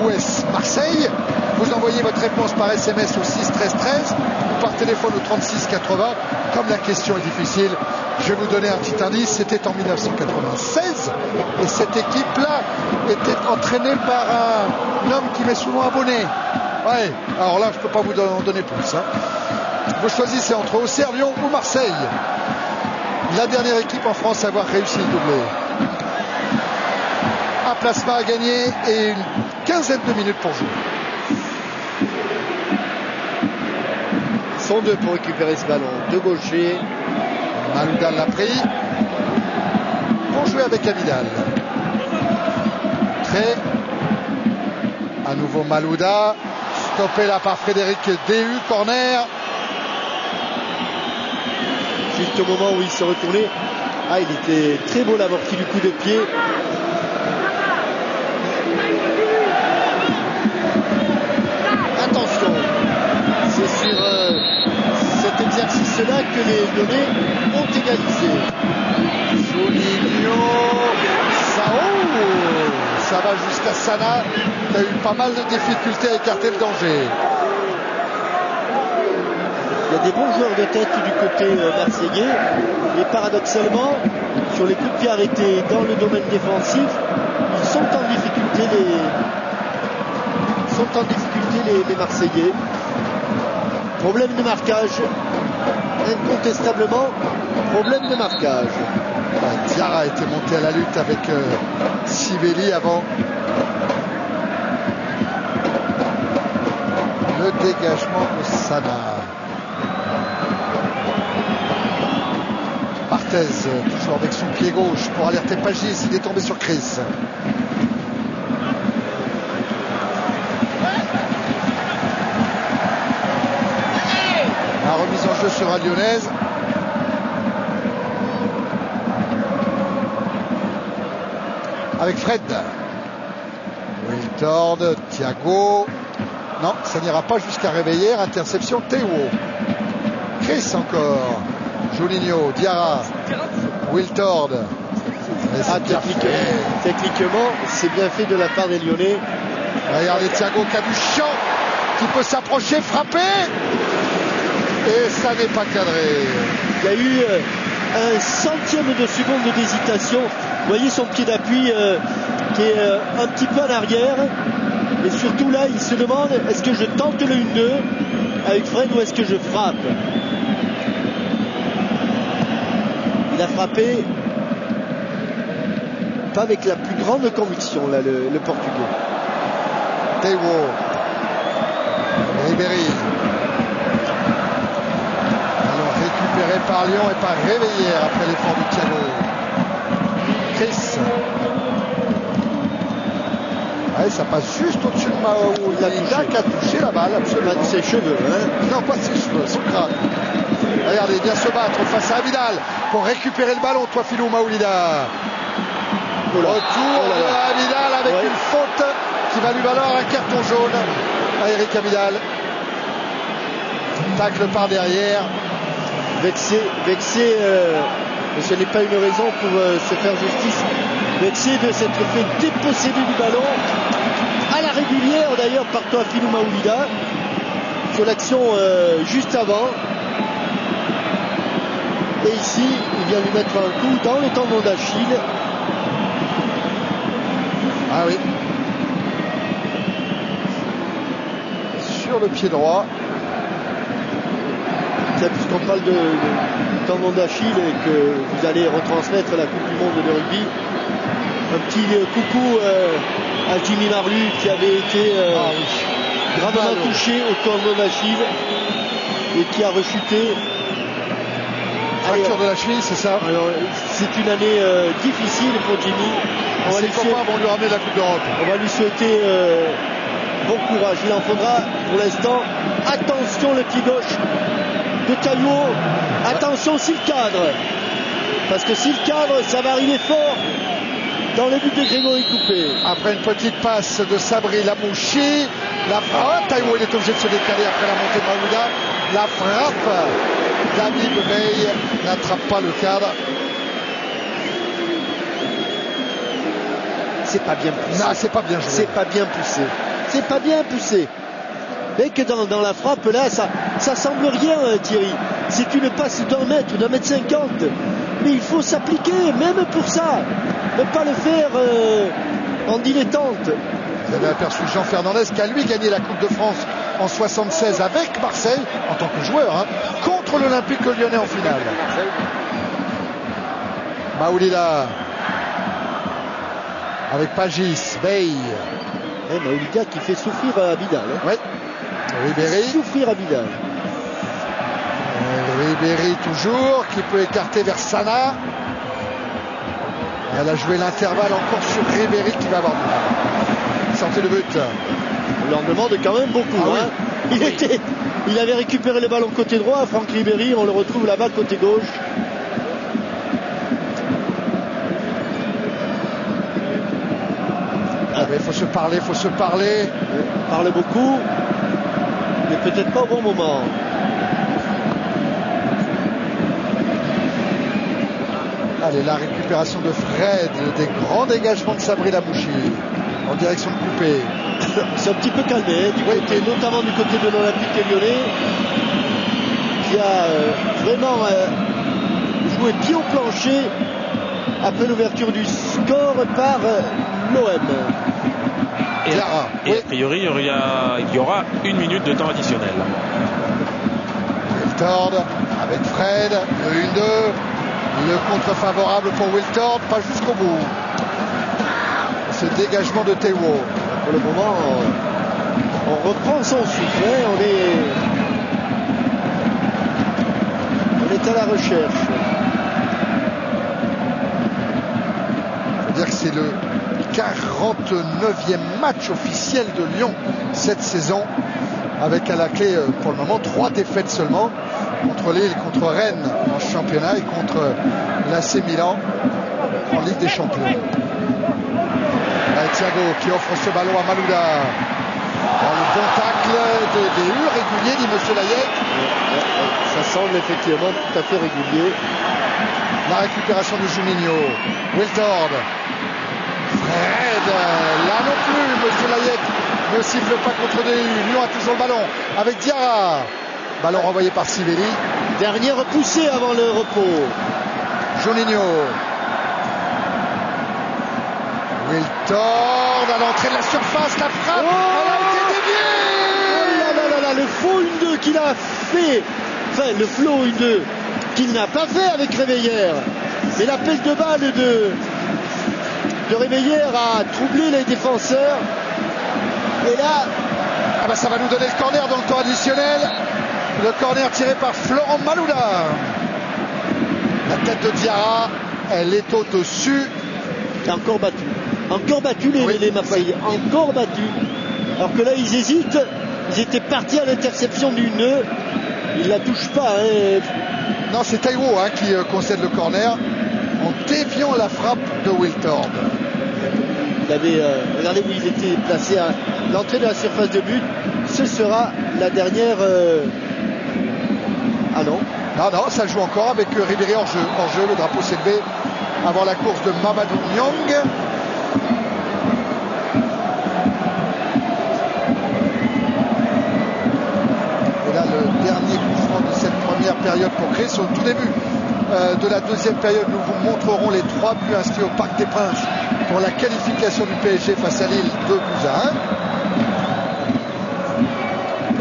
ou est-ce Marseille? Vous envoyez votre réponse par SMS au 6 13 13 ou par téléphone au 36 80. Comme la question est difficile, je vais vous donner un petit indice. C'était en 1996 et cette équipe-là était entraînée par un homme qui met souvent un bonnet. Ouais, alors là, je ne peux pas vous en donner plus. Hein. Vous choisissez entre Auxerre, Lyon ou Marseille. La dernière équipe en France à avoir réussi le doublé. Un plasma à gagner et une quinzaine de minutes pour jouer. Ils sont deux pour récupérer ce ballon. Deux gauchers. Malouda l'a pris. Pour jouer avec Abidal. Très. À nouveau Malouda. Stoppé là par Frédéric Déhu. Corner. Juste au moment où il se retournait. Ah, il était très beau l'amorti du coup de pied. Attention, c'est sur cet exercice-là que les Lyonnais ont égalisé. Juninho, ça va jusqu'à Sana, qui a eu pas mal de difficultés à écarter le danger. Il y a des bons joueurs de tête du côté marseillais, et paradoxalement, sur les coups de pied arrêtés dans le domaine défensif, ils sont en difficulté les Marseillais. Problème de marquage, incontestablement, problème de marquage. Diarra était monté à la lutte avec Sibeli avant le dégagement de Sana. Barthez, toujours avec son pied gauche pour alerter Pagis, il est tombé sur Chris. La remise en jeu sera lyonnaise. Avec Fred. Wiltord, Thiago. Non, ça n'ira pas jusqu'à réveiller. Interception Théo. Chris encore. Juninho, Diarra. Wiltord. Techniquement, c'est bien fait de la part des Lyonnais. Regardez Thiago qui a du champ, qui peut s'approcher, frapper. Et ça n'est pas cadré. Il y a eu un centième de seconde d'hésitation. Vous voyez son pied d'appui qui est un petit peu en arrière. Et surtout là, il se demande, est-ce que je tente le 1-2 avec Fred ou est-ce que je frappe? Il a frappé pas avec la plus grande conviction, là, le Portugais. Théo. Ribéry. Alors récupéré par Lyon et par Réveillère après l'effort de Thiago. Chris. Ouais, ça passe juste au-dessus de Mao. Il y a Lida qui a touché la balle, absolument. Pas de ses cheveux, hein. Non, pas de ses cheveux, son crâne. Regardez, il vient se battre face à Abidal pour récupérer le ballon, Toafilou Maoulida. Retour de Abidal avec une faute qui va lui valoir un carton jaune à Eric Abidal. Tacle par derrière. Vexé, mais ce n'est pas une raison pour se faire justice. Vexé de s'être fait déposséder du ballon à la régulière d'ailleurs par Toafilou Maoulida sur l'action juste avant. Et ici, il vient lui mettre un coup dans le tendon d'Achille. Ah oui. Sur le pied droit. Marcel, puisqu'on parle de tendon d'Achille et que vous allez retransmettre la Coupe du Monde de rugby. Un petit coucou à Jimmy Marlu qui avait été gravement touché au tendon d'Achille et qui a rechuté. Fracture de la cheville, c'est ça? Alors, c'est une année difficile pour Jimmy. Ses copains vont lui ramener la Coupe d'Europe. On va lui souhaiter bon courage. Il en faudra pour l'instant. Attention le pied gauche de Taillot. Attention s'il cadre. Parce que s'il cadre, ça va arriver fort dans le but de Grégory Coupé. Après une petite passe de Sabri Lamouchi. La frappe. Taillot, il est obligé de se décaler après la montée de Malouda. La frappe. David Veil n'attrape pas le cadre. C'est pas bien poussé. Non, c'est pas bien joué. C'est pas bien poussé. C'est pas bien poussé. Et que dans la frappe là, ça semble rien, Thierry. C'est une passe d'un mètre ou d'un mètre 50. Mais il faut s'appliquer, même pour ça. Ne pas le faire en dilettante. Vous avez aperçu Jean Fernandez qui a lui gagné la Coupe de France en 76 avec Marseille en tant que joueur, hein, contre l'Olympique Lyonnais en finale. Maoulida avec Pagis, Veil. Maoulida qui fait souffrir Abidal. Hein. Oui. Ribéry. Souffrir Abidal. Ribéry toujours, qui peut écarter vers Sana. Elle a joué l'intervalle encore sur Ribéry qui va avoir du mal. Sortez le but. On leur demande quand même beaucoup. Ah, hein. oui. Il avait récupéré le ballon côté droit, Franck Ribéry, on le retrouve là-bas côté gauche. Il faut se parler, il faut se parler. On parle beaucoup, mais peut-être pas au bon moment. Allez, la récupération de Fred, des grands dégagements de Sabri Lamouchi en direction de Coupé. C'est un petit peu calmé, du côté, notamment du côté de l'Olympique Lyonnais, qui a vraiment joué pied au plancher après l'ouverture du score par l'OM. Et a priori, il y aura 1 minute de temps additionnel. Wiltord avec Fred, le 1-2. Le contre favorable pour Wiltord, pas jusqu'au bout. Ce dégagement de Théo. Pour le moment, on reprend son souffle. On est à la recherche. Il faut dire que c'est le 49e match officiel de Lyon cette saison, avec à la clé pour le moment 3 défaites seulement, contre Lille, contre Rennes en championnat et contre l'AC Milan en Ligue des Champions. Thiago qui offre ce ballon à Malouda. Dans le bon tacle des U réguliers, dit M. Layek. Ça semble effectivement tout à fait régulier. La récupération de Juninho. Wiltord. Fred. Là non plus, M. Layek ne siffle pas contre des U. Lyon a toujours le ballon avec Diarra. Ballon renvoyé par Sivelli. Dernière poussée avant le repos. Juninho. Wiltord à l'entrée de la surface, la frappe, elle a été déviée. Le faux 1-2 qu'il a fait, enfin le flow 1-2 qu'il n'a pas fait avec Réveillère. Mais la pelle de balle de Réveillère a troublé les défenseurs. Et là, ça va nous donner le corner dans le temps additionnel. Le corner tiré par Florent Malouda. La tête de Diarra, elle est au-dessus. Et encore battu. Encore battu les Marseillais. Encore battu. Alors que là, ils hésitent. Ils étaient partis à l'interception du nœud. Ils la touchent pas. Hein. Non, c'est Taïwo qui concède le corner en déviant la frappe de Wiltord. Il avait, regardez où il était placé à l'entrée de la surface de but. Ce sera la dernière. Ah non. Non, ça joue encore avec Ribéry hors jeu. Le drapeau s'est levé avant la course de Mamadou Niang. Et là, le dernier coup franc de cette première période pour Chris. Au tout début de la deuxième période, nous vous montrerons les 3 buts inscrits au Parc des Princes pour la qualification du PSG face à Lille, 2 buts à 1.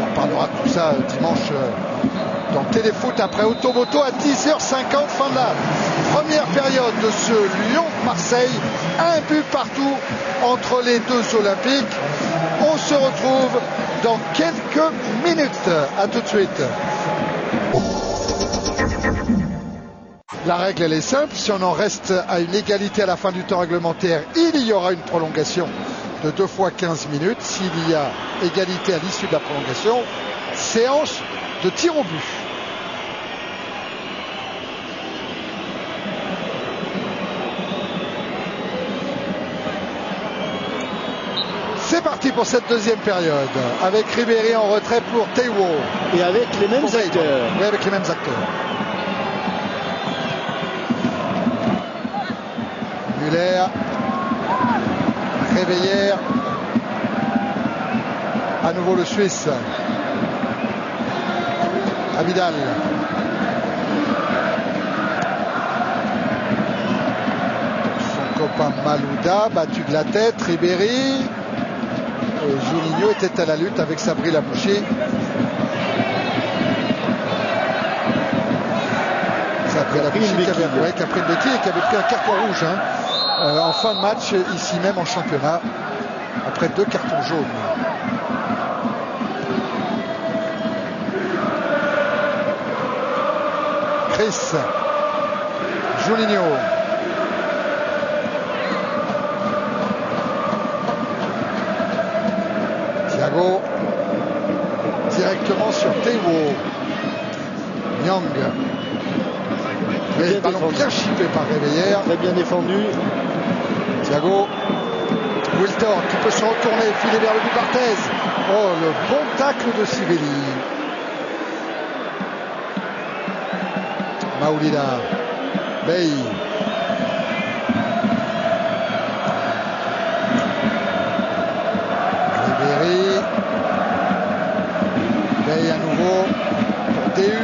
On parlera de tout ça dimanche dans Téléfoot après Automoto à 10h50, fin de la première période de ce Lyon-Marseille. Un but partout entre les deux Olympiques. On se retrouve dans quelques minutes. À tout de suite. La règle elle est simple, si on en reste à une égalité à la fin du temps réglementaire, il y aura une prolongation de 2 fois 15 minutes. S'il y a égalité à l'issue de la prolongation, séance de tir au but. C'est parti pour cette deuxième période, avec Ribéry en retrait pour Taiwo. Et avec les mêmes acteurs. Oui, avec les mêmes acteurs. Muller, Réveillère, à nouveau le Suisse, Abidal, son copain Malouda, battu de la tête, Ribéry, et Juninho était à la lutte avec Sabri Labouché. Sabri Labouché qui a pris une béquille et qui avait pris un carton rouge en fin de match ici même en championnat après 2 cartons jaunes. Chris, Juninho, Thiago, directement sur Taiwo, Nyang. Le ballon bien chippé par Réveillère. Très bien défendu. Thiago, Wiltord qui peut se retourner, filer vers le but Barthez. Oh, le bon tacle de Sivelli. Maoulida, Bey. Ribéry. Bey à nouveau pour DU.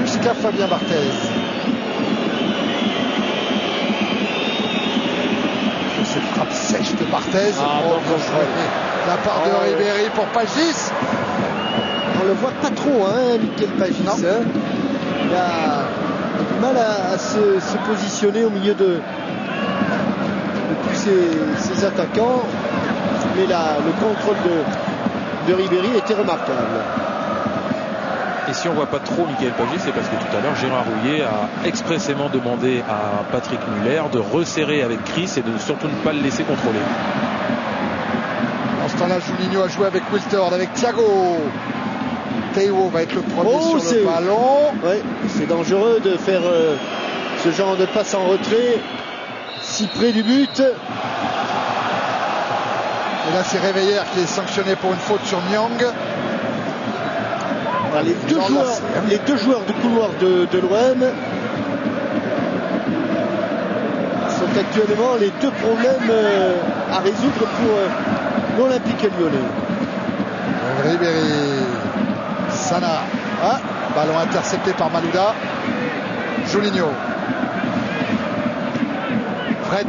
Jusqu'à Fabien Barthez. Cette frappe sèche de Barthez. La part de Ribéry pour Pagis. On le voit pas trop, Mickaël Pagis. Il a du mal à se positionner au milieu de tous ses attaquants. Mais le contrôle de Ribéry était remarquable. Et si on voit pas trop Mickaël Pagis, c'est parce que tout à l'heure Gérard Rouillet a expressément demandé à Patrick Muller de resserrer avec Chris et de surtout ne pas le laisser contrôler. En ce temps-là, Juninho a joué avec Wiltord, avec Thiago. Taiwo va être le premier sur le ballon. Ouais, c'est dangereux de faire ce genre de passe en retrait si près du but. Et là, c'est Réveillère qui est sanctionné pour une faute sur Nyang. Les deux joueurs du couloir de l'OM sont actuellement les deux problèmes à résoudre pour l'Olympique Lyonnais. Ribéry, Sana, ballon intercepté par Malouda. Juninho, Fred,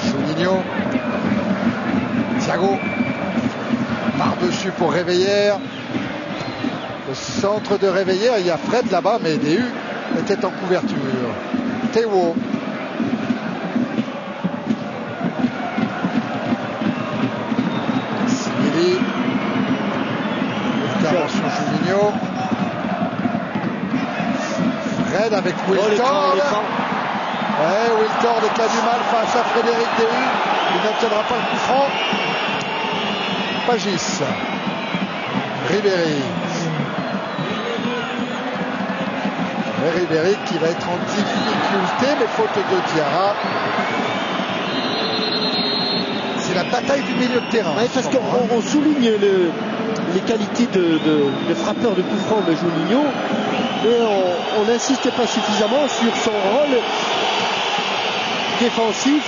Juninho, Thiago. Par-dessus pour Réveillère. Le centre de Réveillère, il y a Fred là-bas, mais DU était en couverture. Taiwo. Sivelli. Intervention Juninho. Fred avec Wiltord. Wiltord qui a du mal face à Frédéric DU. Il n'obtiendra pas le coup franc. Pagis, Ribéry. Et Ribéry qui va être en difficulté, mais faute de Diarra. C'est la bataille du milieu de terrain. Ouais, parce qu'on souligne les qualités de frappeur de coup franc de Juninho, mais on n'insiste pas suffisamment sur son rôle défensif.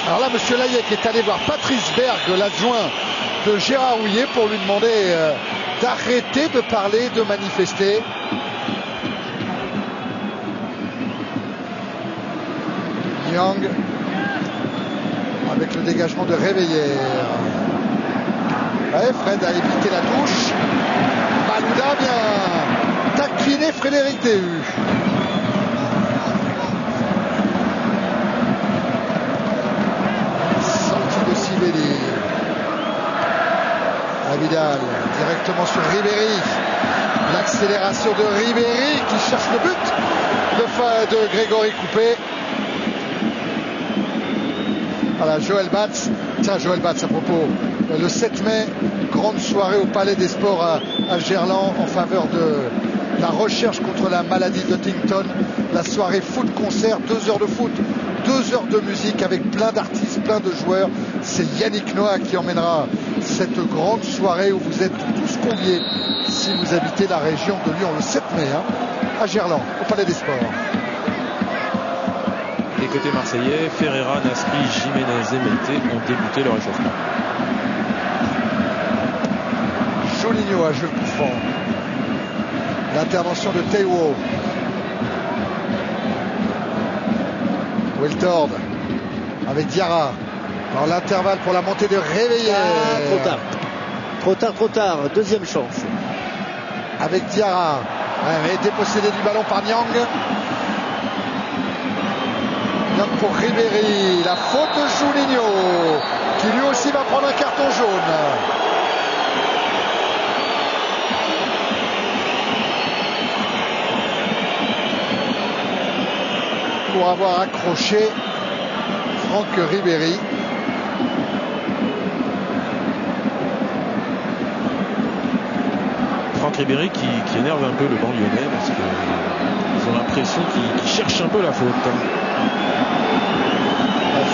Alors là, M. Layek est allé voir Patrice Berg, l'adjoint de Gérard Rouillet, pour lui demander d'arrêter de parler, de manifester. Nyang, à avec le dégagement de Réveillère. Ouais, Fred a évité la touche. Malouda vient taquiner Frédéric Déhu. Sortie de Sivelli. Abidal directement sur Ribéry. L'accélération de Ribéry qui cherche le but de Grégory Coupé. Voilà, Joël Batz. Tiens, Joël Batz à propos. Le 7 mai, grande soirée au Palais des Sports à Gerland en faveur de la recherche contre la maladie d'Huntington. La soirée foot-concert, 2 heures de foot, 2 heures de musique avec plein d'artistes, plein de joueurs. C'est Yannick Noah qui emmènera cette grande soirée où vous êtes tous conviés si vous habitez la région de Lyon le 7 mai à Gerland, au Palais des Sports. Et côté marseillais, Ferreira, Nasri, Jiménez et Mété ont débuté leur échauffement. Juninho a joué le coup franc. L'intervention de Taiwo. Wiltord avec Diarra. Dans l'intervalle pour la montée de Réveillère. Trop tard. Deuxième chance. Avec Diarra. Ouais, dépossédé du ballon par Niang. Niang pour Ribéry. La faute de Juninho qui lui aussi va prendre un carton jaune. Pour avoir accroché Franck Ribéry. Franck Ribéry qui énerve un peu le banc lyonnais parce qu'ils ont l'impression qu'il cherche un peu la faute.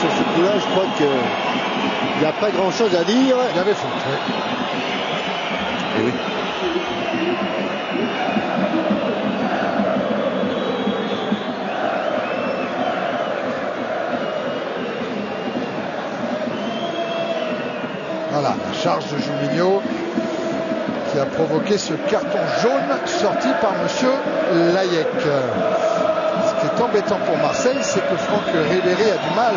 Sur ce coup-là, je crois qu'il n'y a pas grand-chose à dire. Il y avait faute, oui. Et oui. Voilà, la charge de Juninho qui a provoqué ce carton jaune sorti par monsieur Layek. Ce qui est embêtant pour Marseille, c'est que Franck Ribéry a du mal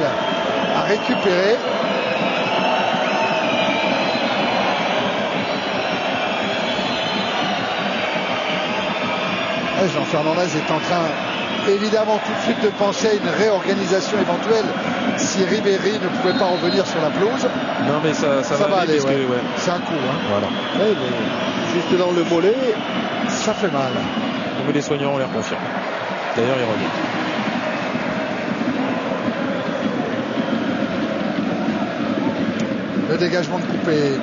à récupérer. Jean Fernandez est en train, évidemment, tout de suite de penser à une réorganisation éventuelle si Ribéry ne pouvait pas revenir sur la pelouse. Non, mais ça va aller. Ouais. C'est un coup. Hein. Voilà. Ouais, mais juste dans le mollet, ça fait mal. Mais les soignants ont l'air confiants. D'ailleurs, il revient. Le dégagement de Coupé.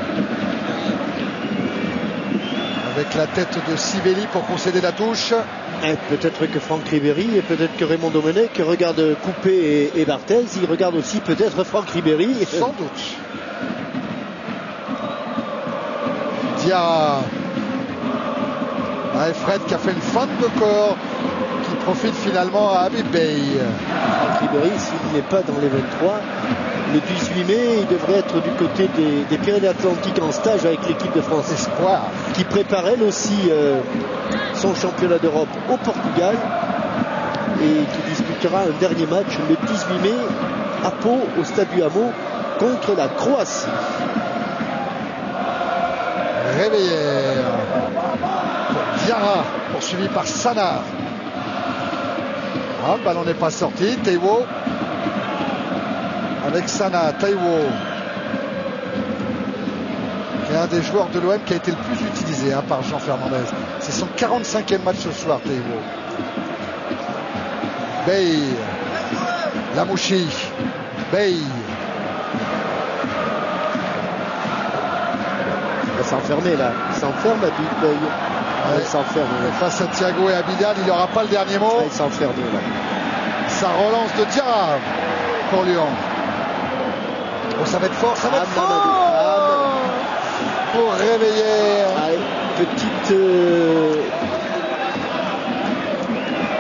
Avec la tête de Sivelli pour concéder la touche. Peut-être que Franck Ribéry et peut-être que Raymond Domenech regardent Coupé et Barthez. Ils regardent aussi peut-être Franck Ribéry. Sans doute. Diarra. Fred qui a fait une feinte de corps qui profite finalement à Habib Bey. Franck Ribéry, s'il n'est pas dans les 23, le 18 mai, il devrait être du côté des Pyrénées-Atlantiques en stage avec l'équipe de France. Espoir. Qui prépare elle aussi son championnat d'Europe au Portugal et qui disputera un dernier match le 18 mai à Pau, au Stade du Hameau, contre la Croatie. Réveillère pour Diarra, poursuivi par Sana. Le ballon n'est pas sorti. Taiwo avec Sana. Taiwo qui est un des joueurs de l'OM qui a été le plus utilisé par Jean Fernandez. C'est son 45e match ce soir, Taiwo. Bey. Lamouchi. Bey. Il va s'enfermer là. Il s'enferme à Big Bey. Il s'enferme. Face à Thiago et Abidal, il n'aura pas le dernier mot. Il s'enferme là. Sa relance de Diarra pour Lyon. Oh, ça va être fort, ça va être fort pour Réveillère. Petite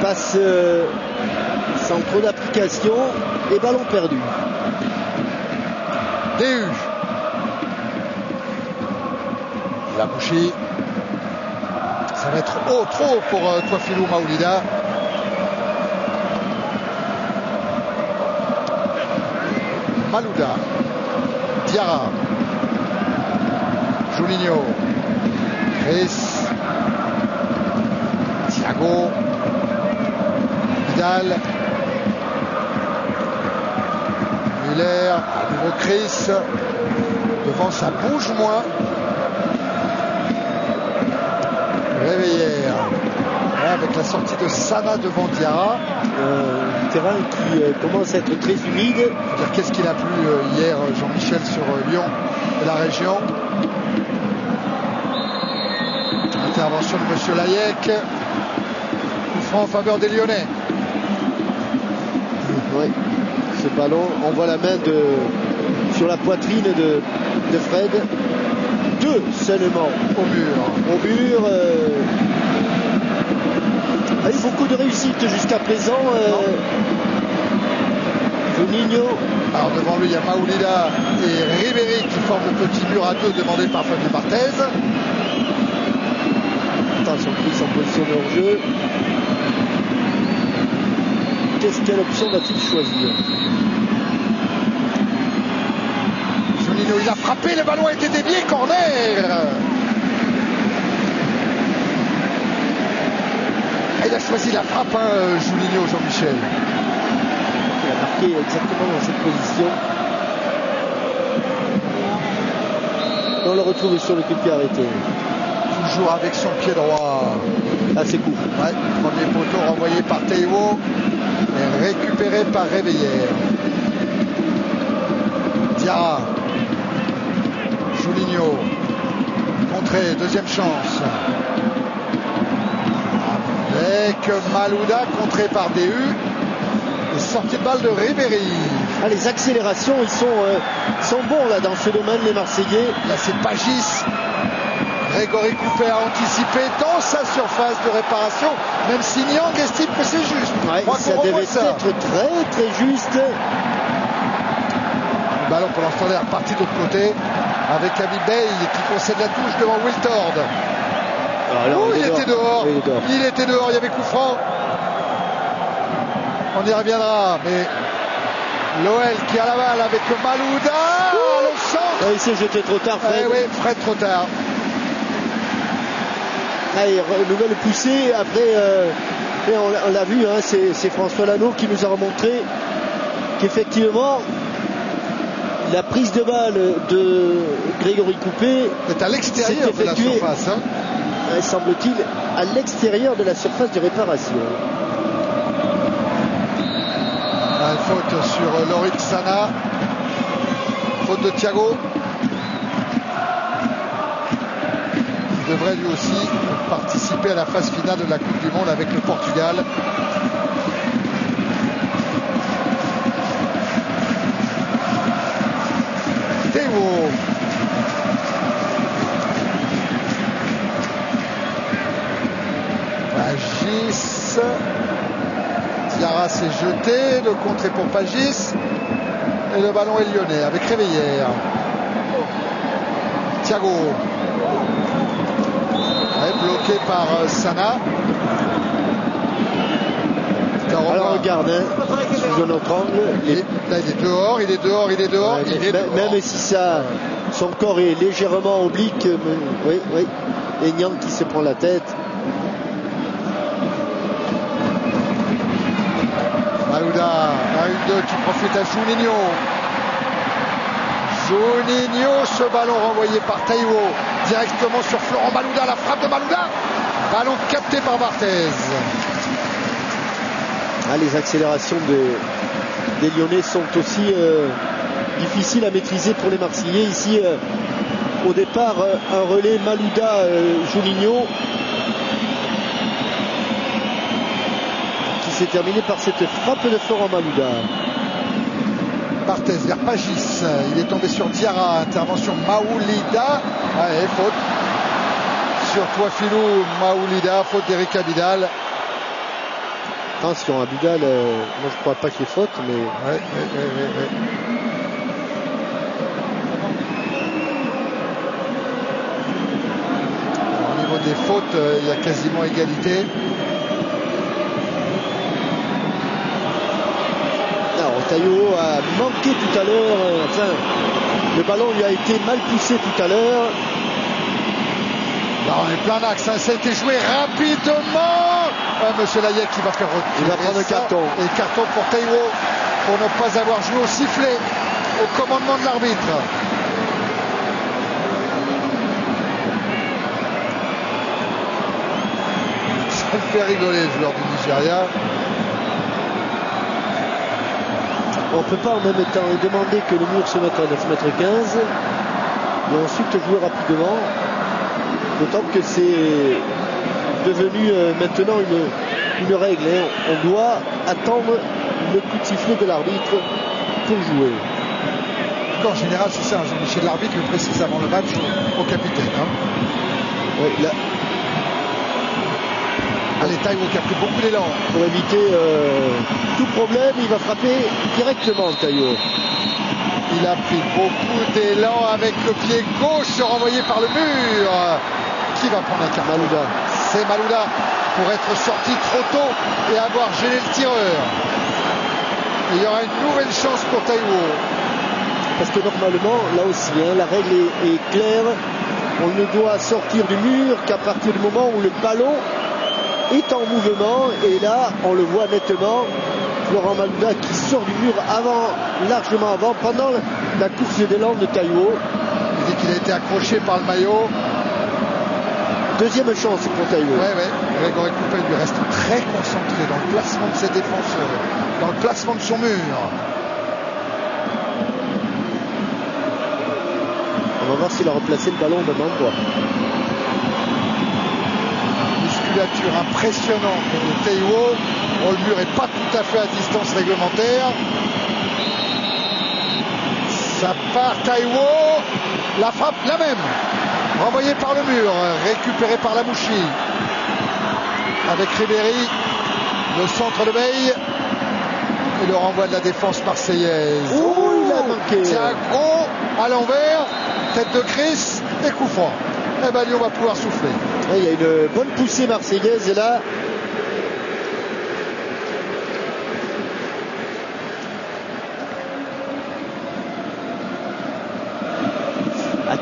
passe sans trop d'application et ballon perdu. Déhu. Lamouchi. Ça va être haut, trop haut pour Touafilou Maoulida. Malouda. Diarra. Juninho. Chris. Thiago. Vidal. Muller. À nouveau Chris. Devant, ça bouge moins. Réveillère. Avec la sortie de Sana devant Diarra. Terrain qui commence à être très humide. Dire qu'est-ce qu'il a plu hier, Jean-Michel, sur Lyon et la région. Intervention de Monsieur Layek. Coup franc en faveur des Lyonnais. Oui, ce ballon, on voit la main sur la poitrine de Fred. 2 seulement Au mur. Au mur. Avec beaucoup de réussite jusqu'à présent. Juninho. Alors devant lui, il y a Maoulida et Ribéry qui forment le petit mur à 2 demandé par Fabien Barthez. Attention, Chris en position de hors-jeu. Quelle option va-t-il choisir? Juninho, il a frappé, le ballon a été dévié, corner. Il a choisi la frappe, Juninho, Jean-Michel. Il a marqué exactement dans cette position. Et on le retrouve sur le coup de pied arrêté. Toujours avec son pied droit. Ah, c'est court. Ouais, premier poteau renvoyé par Théo et récupéré par Réveillère. Diarra. Juninho. Contré, deuxième chance. Avec Malouda, contré par DU. Et sortie de balle de Ribéry. Ah, les accélérations, ils sont bons là dans ce domaine, les Marseillais. Là, c'est Pagis. Grégory Coupet a anticipé dans sa surface de réparation, même si Niang estime que c'est juste. Ouais, ça devait être très très juste. Le ballon pour l'instant est reparti de l'autre côté avec Ami Bey qui concède la touche devant Wiltord. Il était dehors. Il était dehors, il y avait coup franc. On y reviendra, mais l'OL qui a la balle avec Malouda. Le centre. Il s'est jeté trop tard, Fred. Oui, Fred trop tard. Allez, nouvelle poussée. Après, on l'a vu, hein, c'est François Lano qui nous a remontré qu'effectivement, la prise de balle de Grégory Coupet est à l'extérieur de la surface. Semble-t-il, à l'extérieur de la surface de réparation. Faute sur Lorik Sana. Faute de Thiago. Il devrait lui aussi participer à la phase finale de la Coupe du Monde avec le Portugal. Théo. Pagis. Diarra s'est jeté, le contre est pour Pagis. Et le ballon est lyonnais avec Réveillère. Thiago. Bloqué par Sana. Alors regarde, sous un autre angle. Là il est dehors, il est dehors, il est dehors. Ouais, il est dehors. Même si son corps est légèrement oblique, oui. Et Niang qui se prend la tête. Malouda, 1-2 qui profite à Juninho. Juninho, ce ballon renvoyé par Taïwo directement sur Florent Malouda, la frappe de Malouda. Ballon capté par Barthez. Les accélérations des Lyonnais sont aussi difficiles à maîtriser pour les Marseillais. Ici, au départ, un relais Malouda-Juninho qui s'est terminé par cette frappe de Florent Malouda. Barthez vers Pagis, il est tombé sur Diarra, intervention Maoulida, faute sur Toifilou, Maoulida, faute d'Eric Abidal. Attention, Abidal, moi je crois pas qu'il y ait faute, mais... Ouais. Au niveau des fautes, il y a quasiment égalité. Taïwo a manqué tout à l'heure, enfin, le ballon lui a été mal poussé tout à l'heure. Là, on est plein axe, hein. Ça a été joué rapidement. Monsieur Layek qui va faire retirer. Il va prendre un carton. Et carton pour Taïwo pour ne pas avoir joué au sifflet au commandement de l'arbitre. Ça me fait rigoler le joueur du Nigeria. On ne peut pas en même temps demander que le mur se mette à 9,15 m et ensuite jouer rapidement. D'autant que c'est devenu maintenant une règle. Hein. On doit attendre le coup de sifflet de l'arbitre pour jouer. En général, c'est ça, Jean-Michel, l'arbitre le précise avant le match au capitaine. Hein. Oui, là. Allez, Taïwo qui a pris beaucoup d'élan. Pour éviter tout problème, il va frapper directement, Taïwo. Il a pris beaucoup d'élan avec le pied gauche renvoyé par le mur. Qui va prendre un carton? Malouda. C'est Malouda pour être sorti trop tôt et avoir gêné le tireur. Et il y aura une nouvelle chance pour Taïwo. Parce que normalement, là aussi, hein, la règle est claire. On ne doit sortir du mur qu'à partir du moment où le ballon est en mouvement. Et là, on le voit nettement. Florent Malouda qui sort du mur largement avant, pendant la course d'élan de Taïwo. Il dit qu'il a été accroché par le maillot. Deuxième chance pour Taïwo. Ouais. Grégory Coupet lui reste très concentré dans le placement de ses défenseurs, dans le placement de son mur. On va voir s'il a replacé le ballon au même endroit. Musculature impressionnante de Taïwo. Bon, le mur n'est pas tout à fait à distance réglementaire. Ça part Taïwo. La frappe, la même. Renvoyé par le mur, récupéré par Lamouchi. Avec Ribéry, le centre de Veille. Et le renvoi de la défense marseillaise. Il a manqué. C'est un gros à l'envers. Tête de Chris et coup franc. Et ben Lyon va pouvoir souffler. Et il y a une bonne poussée marseillaise et là.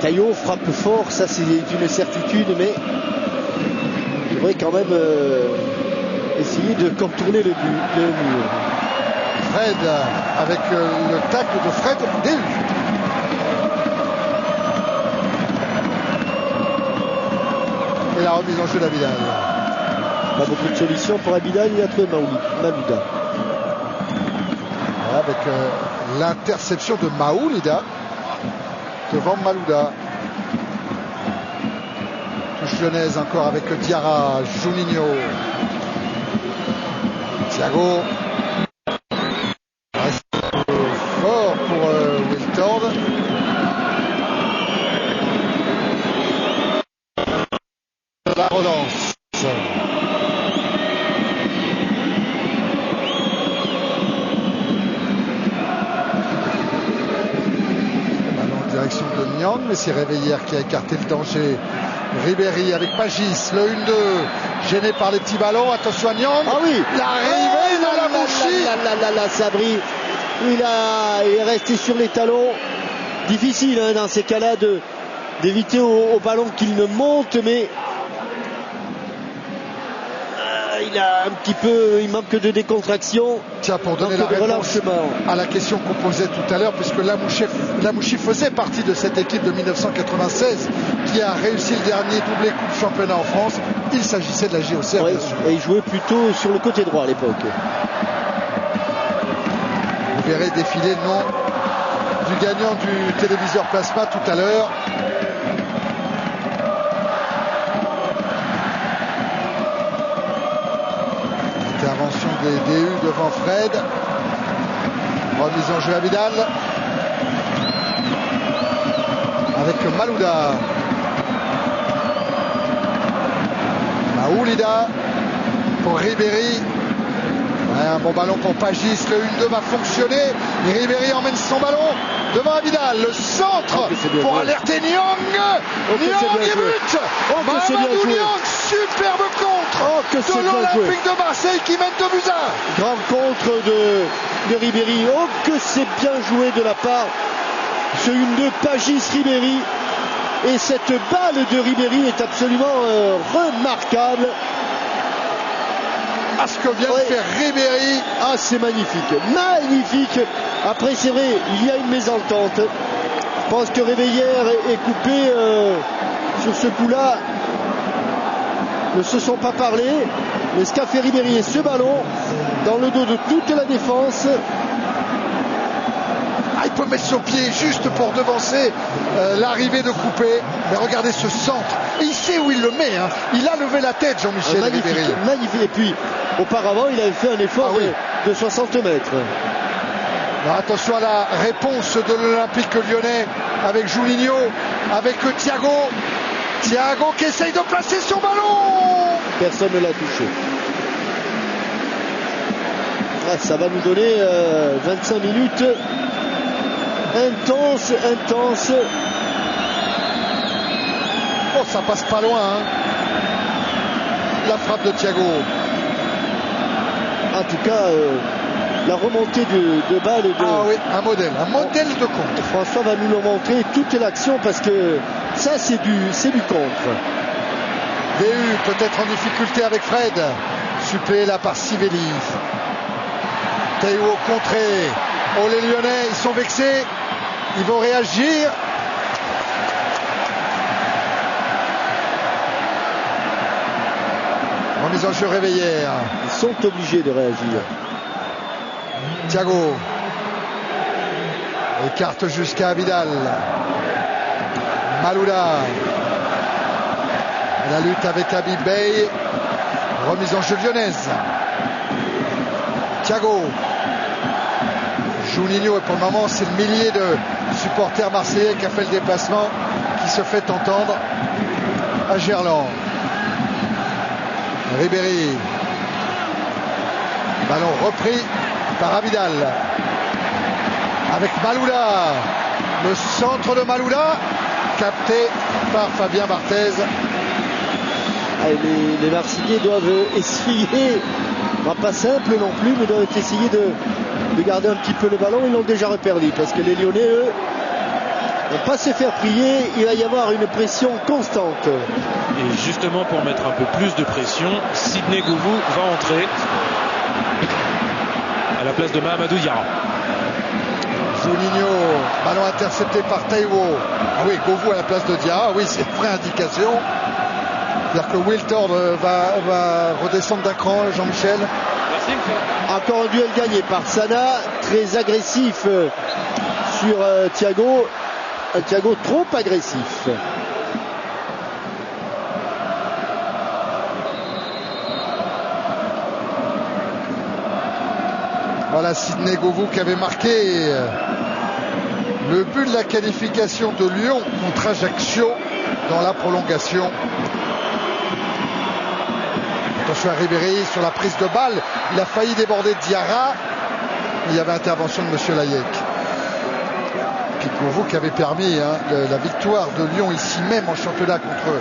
Taïwo frappe fort, ça c'est une certitude, mais il devrait quand même essayer de contourner le mur. Fred avec le tacle de Fred Déhu. Et la remise en jeu d'Abidal. Pas beaucoup de solutions pour Abidal, il a trouvé Malouda. Avec l'interception de Maouida devant Malouda. Touche lyonnaise encore avec Diarra, Juninho. Thiago. Reste fort pour Wiltord. La relance. Direction de Niang, mais c'est Réveillère qui a écarté le danger. Ribéry avec Pagis, le 1-2, gêné par les petits ballons. Attention à Niang. Ah oui, l'arrivée de Lamouchi. Sabri, il est resté sur les talons. Difficile hein, dans ces cas-là d'éviter au ballon qu'il ne monte, mais il manque de décontraction. Tiens, pour donner la réponse à la question qu'on posait tout à l'heure, puisque Lamouchi faisait partie de cette équipe de 1996 qui a réussi le dernier doublé Coupe Championnat en France, il s'agissait de la JOCR. Ouais, et il jouait plutôt sur le côté droit à l'époque. Vous verrez défiler le nom du gagnant du téléviseur Plasma tout à l'heure. Intervention des DU devant Fred. Remise en jeu à Vidal. Avec Malouda. Maoulida pour Ribéry. Ouais, un bon ballon pour Pagis. Le 1-2 va fonctionner. Et Ribéry emmène son ballon devant Vidal. Le centre pour alerter Niang. Niang et but. Mamadou Niang superbe contre de l'Olympique de Marseille qui mène 2-1. Grand contre de Ribéry. Oh, que c'est bien joué de la part de Pagis Ribéry. Et cette balle de Ribéry est absolument remarquable. Ah, ce que vient de faire Ribéry. Ah, c'est magnifique. Magnifique. Après, c'est vrai, il y a une mésentente. Je pense que Réveillère est coupé sur ce coup-là. Ne se sont pas parlé. Mais ce qu'a fait Ribéry et ce ballon dans le dos de toute la défense. Ah, il peut mettre son pied juste pour devancer l'arrivée de Coupé. Mais regardez ce centre. Et il sait où il le met. Hein. Il a levé la tête, Jean-Michel Ribéry. Magnifique. Et puis, auparavant, il avait fait un effort de 60 mètres. Alors, attention à la réponse de l'Olympique lyonnais avec Juninho, avec Thiago. Thiago qui essaye de placer son ballon. Personne ne l'a touché. Ah, ça va nous donner 25 minutes. Intense. Oh, ça passe pas loin. Hein. La frappe de Thiago. En tout cas, la remontée de balle. Ah oui, un modèle de contre. François va nous le montrer toute l'action parce que ça, c'est du contre. DU peut-être en difficulté avec Fred. Suppléé là par Sivelli. Théo contré. Oh, les Lyonnais, ils sont vexés. Ils vont réagir. Remise en jeu Réveillère. Ils sont obligés de réagir. Thiago. Écarte jusqu'à Abidal. Maloula. La lutte avec Habib Bey. Remise en jeu lyonnaise. Thiago. Juninho, et pour le moment c'est le millier de supporters marseillais qui a fait le déplacement, qui se fait entendre à Gerland. Ribéry. Ballon repris par Abidal. Avec Maloula. Le centre de Maloula, capté par Fabien Barthez. Les Marseillais doivent essayer, pas simple non plus, mais doivent essayer de garder un petit peu le ballon. Ils l'ont déjà reperdu parce que les Lyonnais, eux, ne vont pas se faire prier. Il va y avoir une pression constante. Et justement, pour mettre un peu plus de pression, Sidney Govou va entrer à la place de Mahamadou Diarra. Juninho, ballon intercepté par Taiwo. Ah oui, Govou à la place de Diarra. Oui, c'est une vraie indication. C'est-à-dire que Wiltord va redescendre d'un cran, Jean-Michel. Encore un duel gagné par Sana, très agressif sur Thiago. Un Thiago trop agressif. Voilà Sidney Govou qui avait marqué le but de la qualification de Lyon contre Ajaccio dans la prolongation. Attention à Ribéry sur la prise de balle. Il a failli déborder Diarra. Il y avait intervention de M. Layek. Puis Govou qui avait permis la victoire de Lyon ici même en championnat contre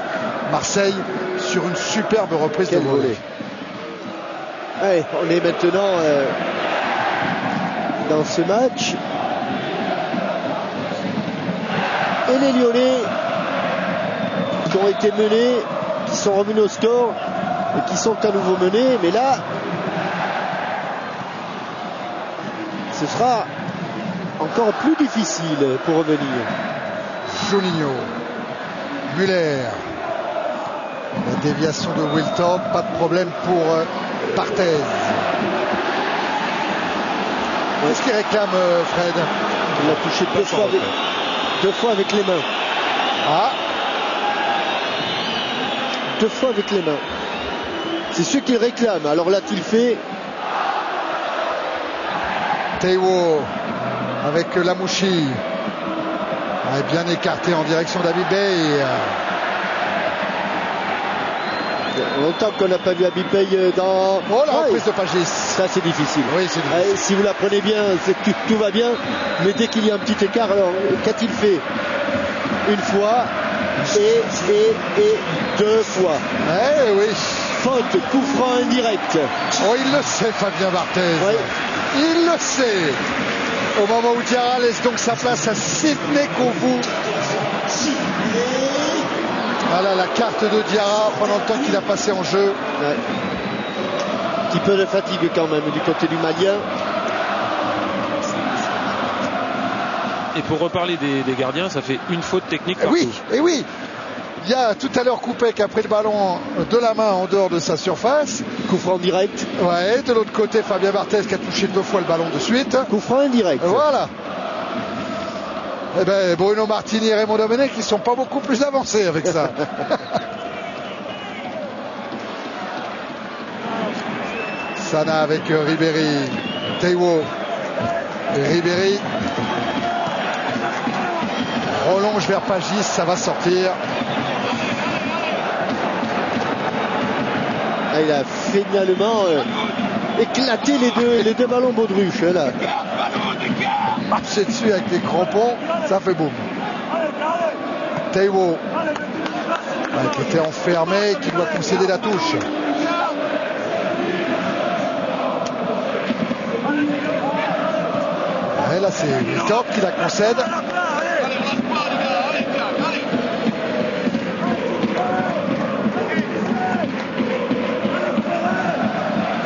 Marseille sur une superbe reprise de volée. Allez, on est maintenant dans ce match. Et les Lyonnais qui ont été menés, qui sont revenus au score et qui sont à nouveau menés, mais là ce sera encore plus difficile pour revenir. Juninho, Muller, la déviation de Wiltord, pas de problème pour Barthez. Qu'est-ce qu'il réclame Fred? Il l'a touché deux fois avec les mains. Ah, deux fois avec les mains. C'est ce qu'il réclame. Alors l'a-t-il fait? Théo avec Lamouchi. Bien écarté en direction d'Habib Bey. Longtemps qu'on n'a pas vu Habib Bey dans... Oh, la reprise de Pagis. Ça c'est difficile. Oui, c'est difficile. Si vous la prenez bien, tout va bien. Mais dès qu'il y a un petit écart, alors qu'a-t-il fait? Une fois, et deux fois. Eh oui. Faute, coup franc indirect. Oh, il le sait, Fabien Barthez. Oui. Il le sait. Au moment où Diarra laisse donc sa place à Sidney Govou. Voilà la carte de Diarra pendant le temps qu'il a passé en jeu. Ouais. Un petit peu de fatigue quand même du côté du Malien. Et pour reparler des gardiens, ça fait une faute technique partout. Oui, et oui. Il y a tout à l'heure Koupek qui a pris le ballon de la main en dehors de sa surface. Coup franc direct. Ouais, de l'autre côté, Fabien Barthez qui a touché deux fois le ballon de suite. Coup franc indirect. Voilà. Eh ben, Bruno Martini et Raymond Domenech qui sont pas beaucoup plus avancés avec ça. Sana avec Ribéry. Taiwo. Et Ribéry relonge vers Pagis, ça va sortir. Ah, il a finalement éclaté les deux ballons Baudruche là. Marcher dessus avec les crampons, ça fait boum. Taiwo qui était enfermé, qui doit concéder la touche. Et là c'est Wiltord qui la concède.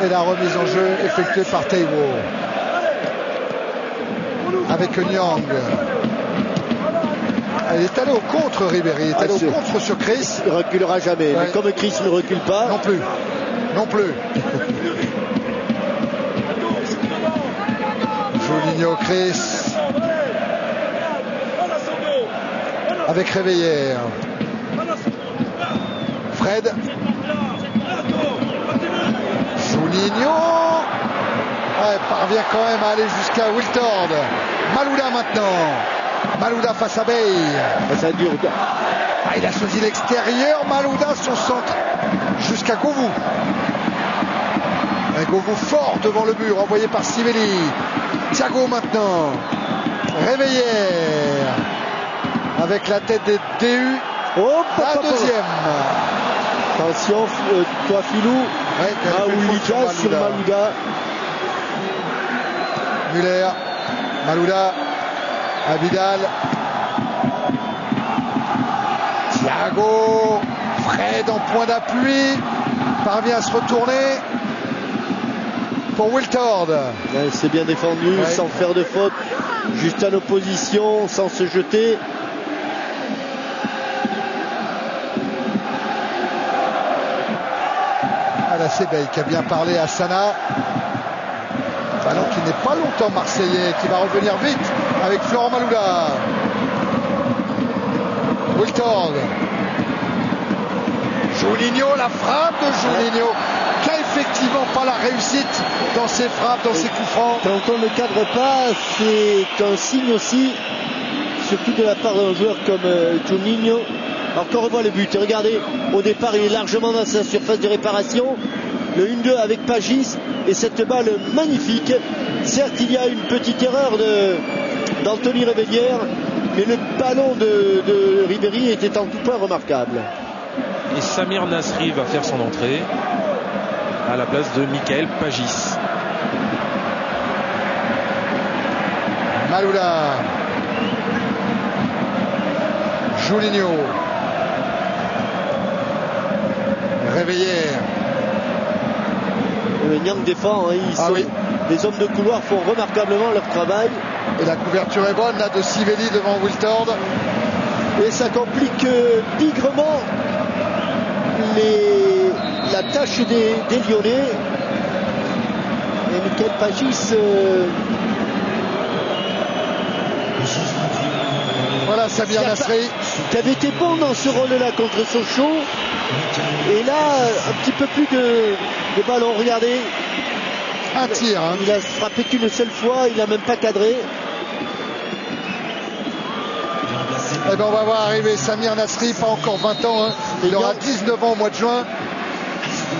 Et la remise en jeu effectuée par Taiwo. Avec Nyang. Il est allé au contre Ribéry, il est allé au contre sur Chris. Il ne reculera jamais, ouais. Mais comme Chris ne recule pas. Non plus. Non plus. Juninho Chris. Avec Réveillère. Fred. Juninho. Ouais, parvient quand même à aller jusqu'à Wiltord. Malouda maintenant. Malouda face à Bey. Ça dure. Ah, il a choisi l'extérieur. Malouda son centre jusqu'à Govou. Et Govou fort devant le mur, envoyé par Sivelli. Thiago maintenant. Réveillère. Avec la tête des DU. Oh, la deuxième. Attention, toi Filou. Ouais, Maoulidia sur Malouda. Muller. Malouda. Abidal. Thiago. Fred en point d'appui. Parvient à se retourner. Pour Wiltord. Ouais, c'est bien défendu, ouais. Sans faire de faute. Juste en opposition, sans se jeter. Là, c'est Bey qui a bien parlé à Sana. Ballon qui n'est pas longtemps marseillais, qui va revenir vite avec Florent Malouda. Wiltord. Juninho, la frappe de Juninho, qui a effectivement pas la réussite dans ses frappes, dans ses coups francs. Quand on ne cadre pas, c'est un signe aussi, surtout de la part d'un joueur comme Juninho. Alors qu'on revoit le but, regardez, au départ il est largement dans sa surface de réparation, le 1-2 avec Pagis et cette balle magnifique. Certes il y a une petite erreur d'Anthony Réveillère, mais le ballon de Ribéry était en tout point remarquable. Et Samir Nasri va faire son entrée à la place de Michael Pagis. Malouda. Juninho. Réveillère. Le Nyang défend, hein, oui. Les hommes de couloir font remarquablement leur travail. Et la couverture est bonne là de Sivelli devant Wiltord. Et ça complique bigrement la tâche des Lyonnais. Et Michael Pagis. Voilà Samir Nasri. Qui avait été bon dans ce rôle-là contre Sochaux. Et là, un petit peu plus de ballon. Regardez. Un tir. Hein. Il a frappé qu'une seule fois. Il n'a même pas cadré. Eh ben on va voir arriver Samir Nasri, pas encore 20 ans. Hein. Il aura 19 ans au mois de juin.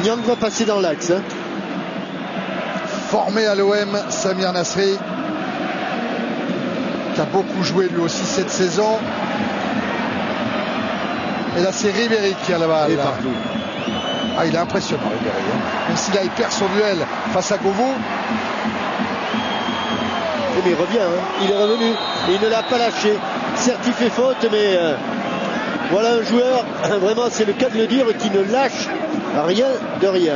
Nyang va passer dans l'axe. Hein. Formé à l'OM, Samir Nasri, qui a beaucoup joué lui aussi cette saison. Et là c'est Ribéry qui a la balle. Et partout. Ah, il est impressionnant Ribéry. Même s'il il perd son duel face à Govou. Mais il revient, hein. Il est revenu. Et il ne l'a pas lâché. Certes, il fait faute, mais voilà un joueur, vraiment, c'est le cas de le dire, qui ne lâche rien de rien.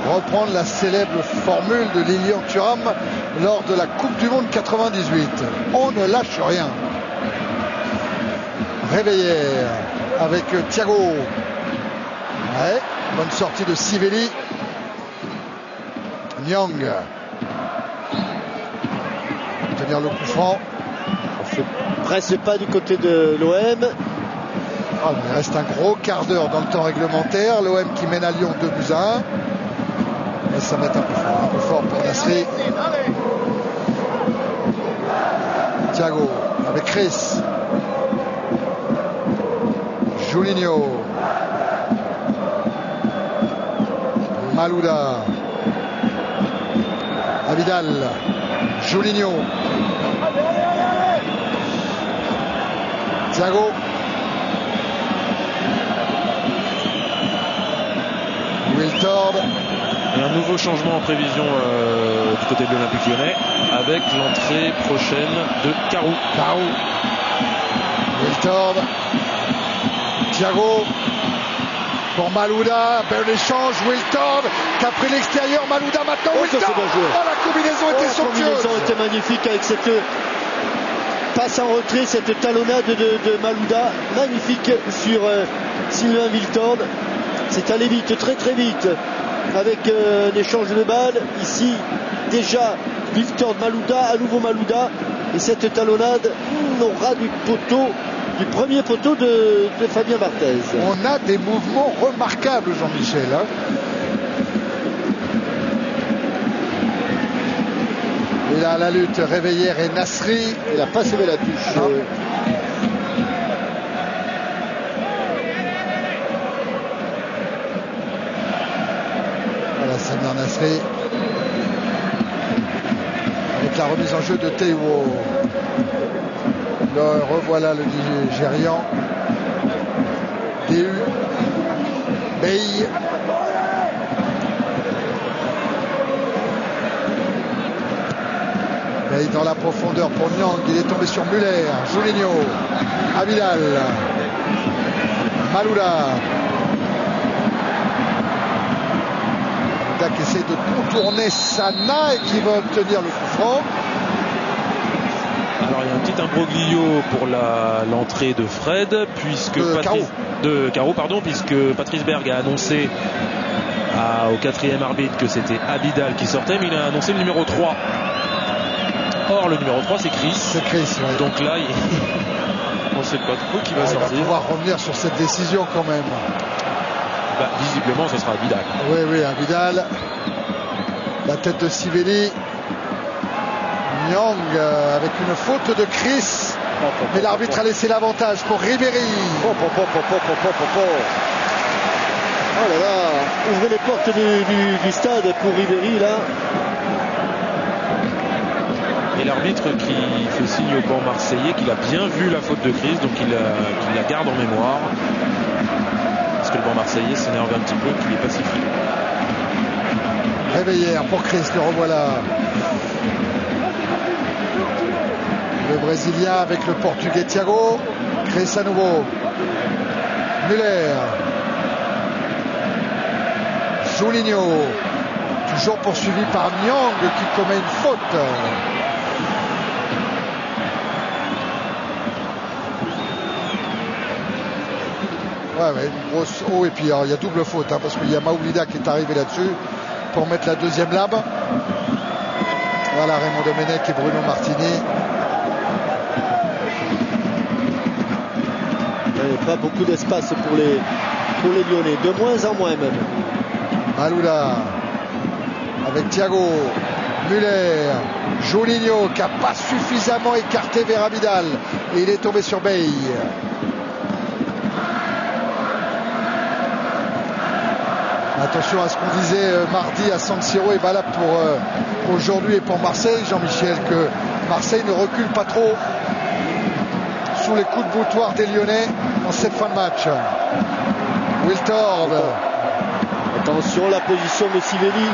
Pour reprendre la célèbre formule de Lilian Thuram lors de la Coupe du Monde 98. On ne lâche rien. Réveillé avec Thiago. Ouais, bonne sortie de Sivelli. Nyang. Tenir le coup franc. On ne presse pas du côté de l'OM. Ah, il reste un gros quart d'heure dans le temps réglementaire. L'OM qui mène à Lyon 2-1. Mais ça va être un peu fort pour Nasri. Thiago avec Chris. Julinho. Malouda. Abidal. Julinho. Thiago. Wiltord. Et un nouveau changement en prévision du côté de l'Olympique Lyonnais avec l'entrée prochaine de Carou. Wiltord. Thiago. Pour Malouda. Bel échange. Wiltord qui a pris l'extérieur. Malouda maintenant. Wiltord. La combinaison était somptueuse. La combinaison était magnifique avec cette passe en retrait, cette talonnade de Malouda. Magnifique sur Sylvain Wiltord. C'est allé vite, très très vite, avec un échange de balles. Ici, déjà, Wiltord, Malouda, à nouveau Malouda. Et cette talonnade aura du poteau, du premier poteau de Fabien Barthez. On a des mouvements remarquables, Jean-Michel. Hein. Et là, la lutte, Réveillère et Nasri. Il n'a pas sauvé la touche. Samir Nasri avec la remise en jeu de Teiwo. Revoilà le Nigérian. DU Bey. Bey dans la profondeur pour Nyang. Il est tombé sur Muller. Julinho. Abidal. Malouda. Qui essaie de contourner Sana et qui va obtenir le coup franc. Alors il y a un petit imbroglio pour l'entrée de Fred puisque puisque Patrice Berg a annoncé au quatrième arbitre que c'était Abidal qui sortait, mais il a annoncé le numéro 3. Or le numéro 3 c'est Chris. C'est Chris, oui. Donc là on ne sait pas trop qui va sortir. Il va pouvoir revenir sur cette décision quand même. Visiblement ce sera Abidal. Oui, Abidal. La tête de Sivelli. Nyang avec une faute de Chris. Mais l'arbitre a laissé l'avantage pour Ribéry. Oh là là, ouvrez les portes du stade pour Ribéry là. Et l'arbitre qui fait signe au banc marseillais qu'il a bien vu la faute de Chris, donc il la garde en mémoire. Parce que le banc marseillais s'énerve un petit peu qu'il n'est pas sifflé. Réveillère pour Chris, le revoilà. Le Brésilien avec le Portugais Thiago. Chris à nouveau. Muller. Julinho. Toujours poursuivi par Nyang qui commet une faute. Ouais, une grosse. Oh, et puis il y a double faute parce qu'il y a Maoulida qui est arrivé là-dessus pour mettre la deuxième lame. Voilà Raymond Domenech et Bruno Martini. Pas beaucoup d'espace pour les Lyonnais, de moins en moins même. Malouda avec Thiago, Muller, Julinho qui n'a pas suffisamment écarté vers Abidal et il est tombé sur Bey. Attention à ce qu'on disait mardi à San Siro est valable pour aujourd'hui et pour Marseille, Jean-Michel, que Marseille ne recule pas trop sous les coups de boutoir des Lyonnais en cette fin de match. Wiltord. Attention, la position de Sivelli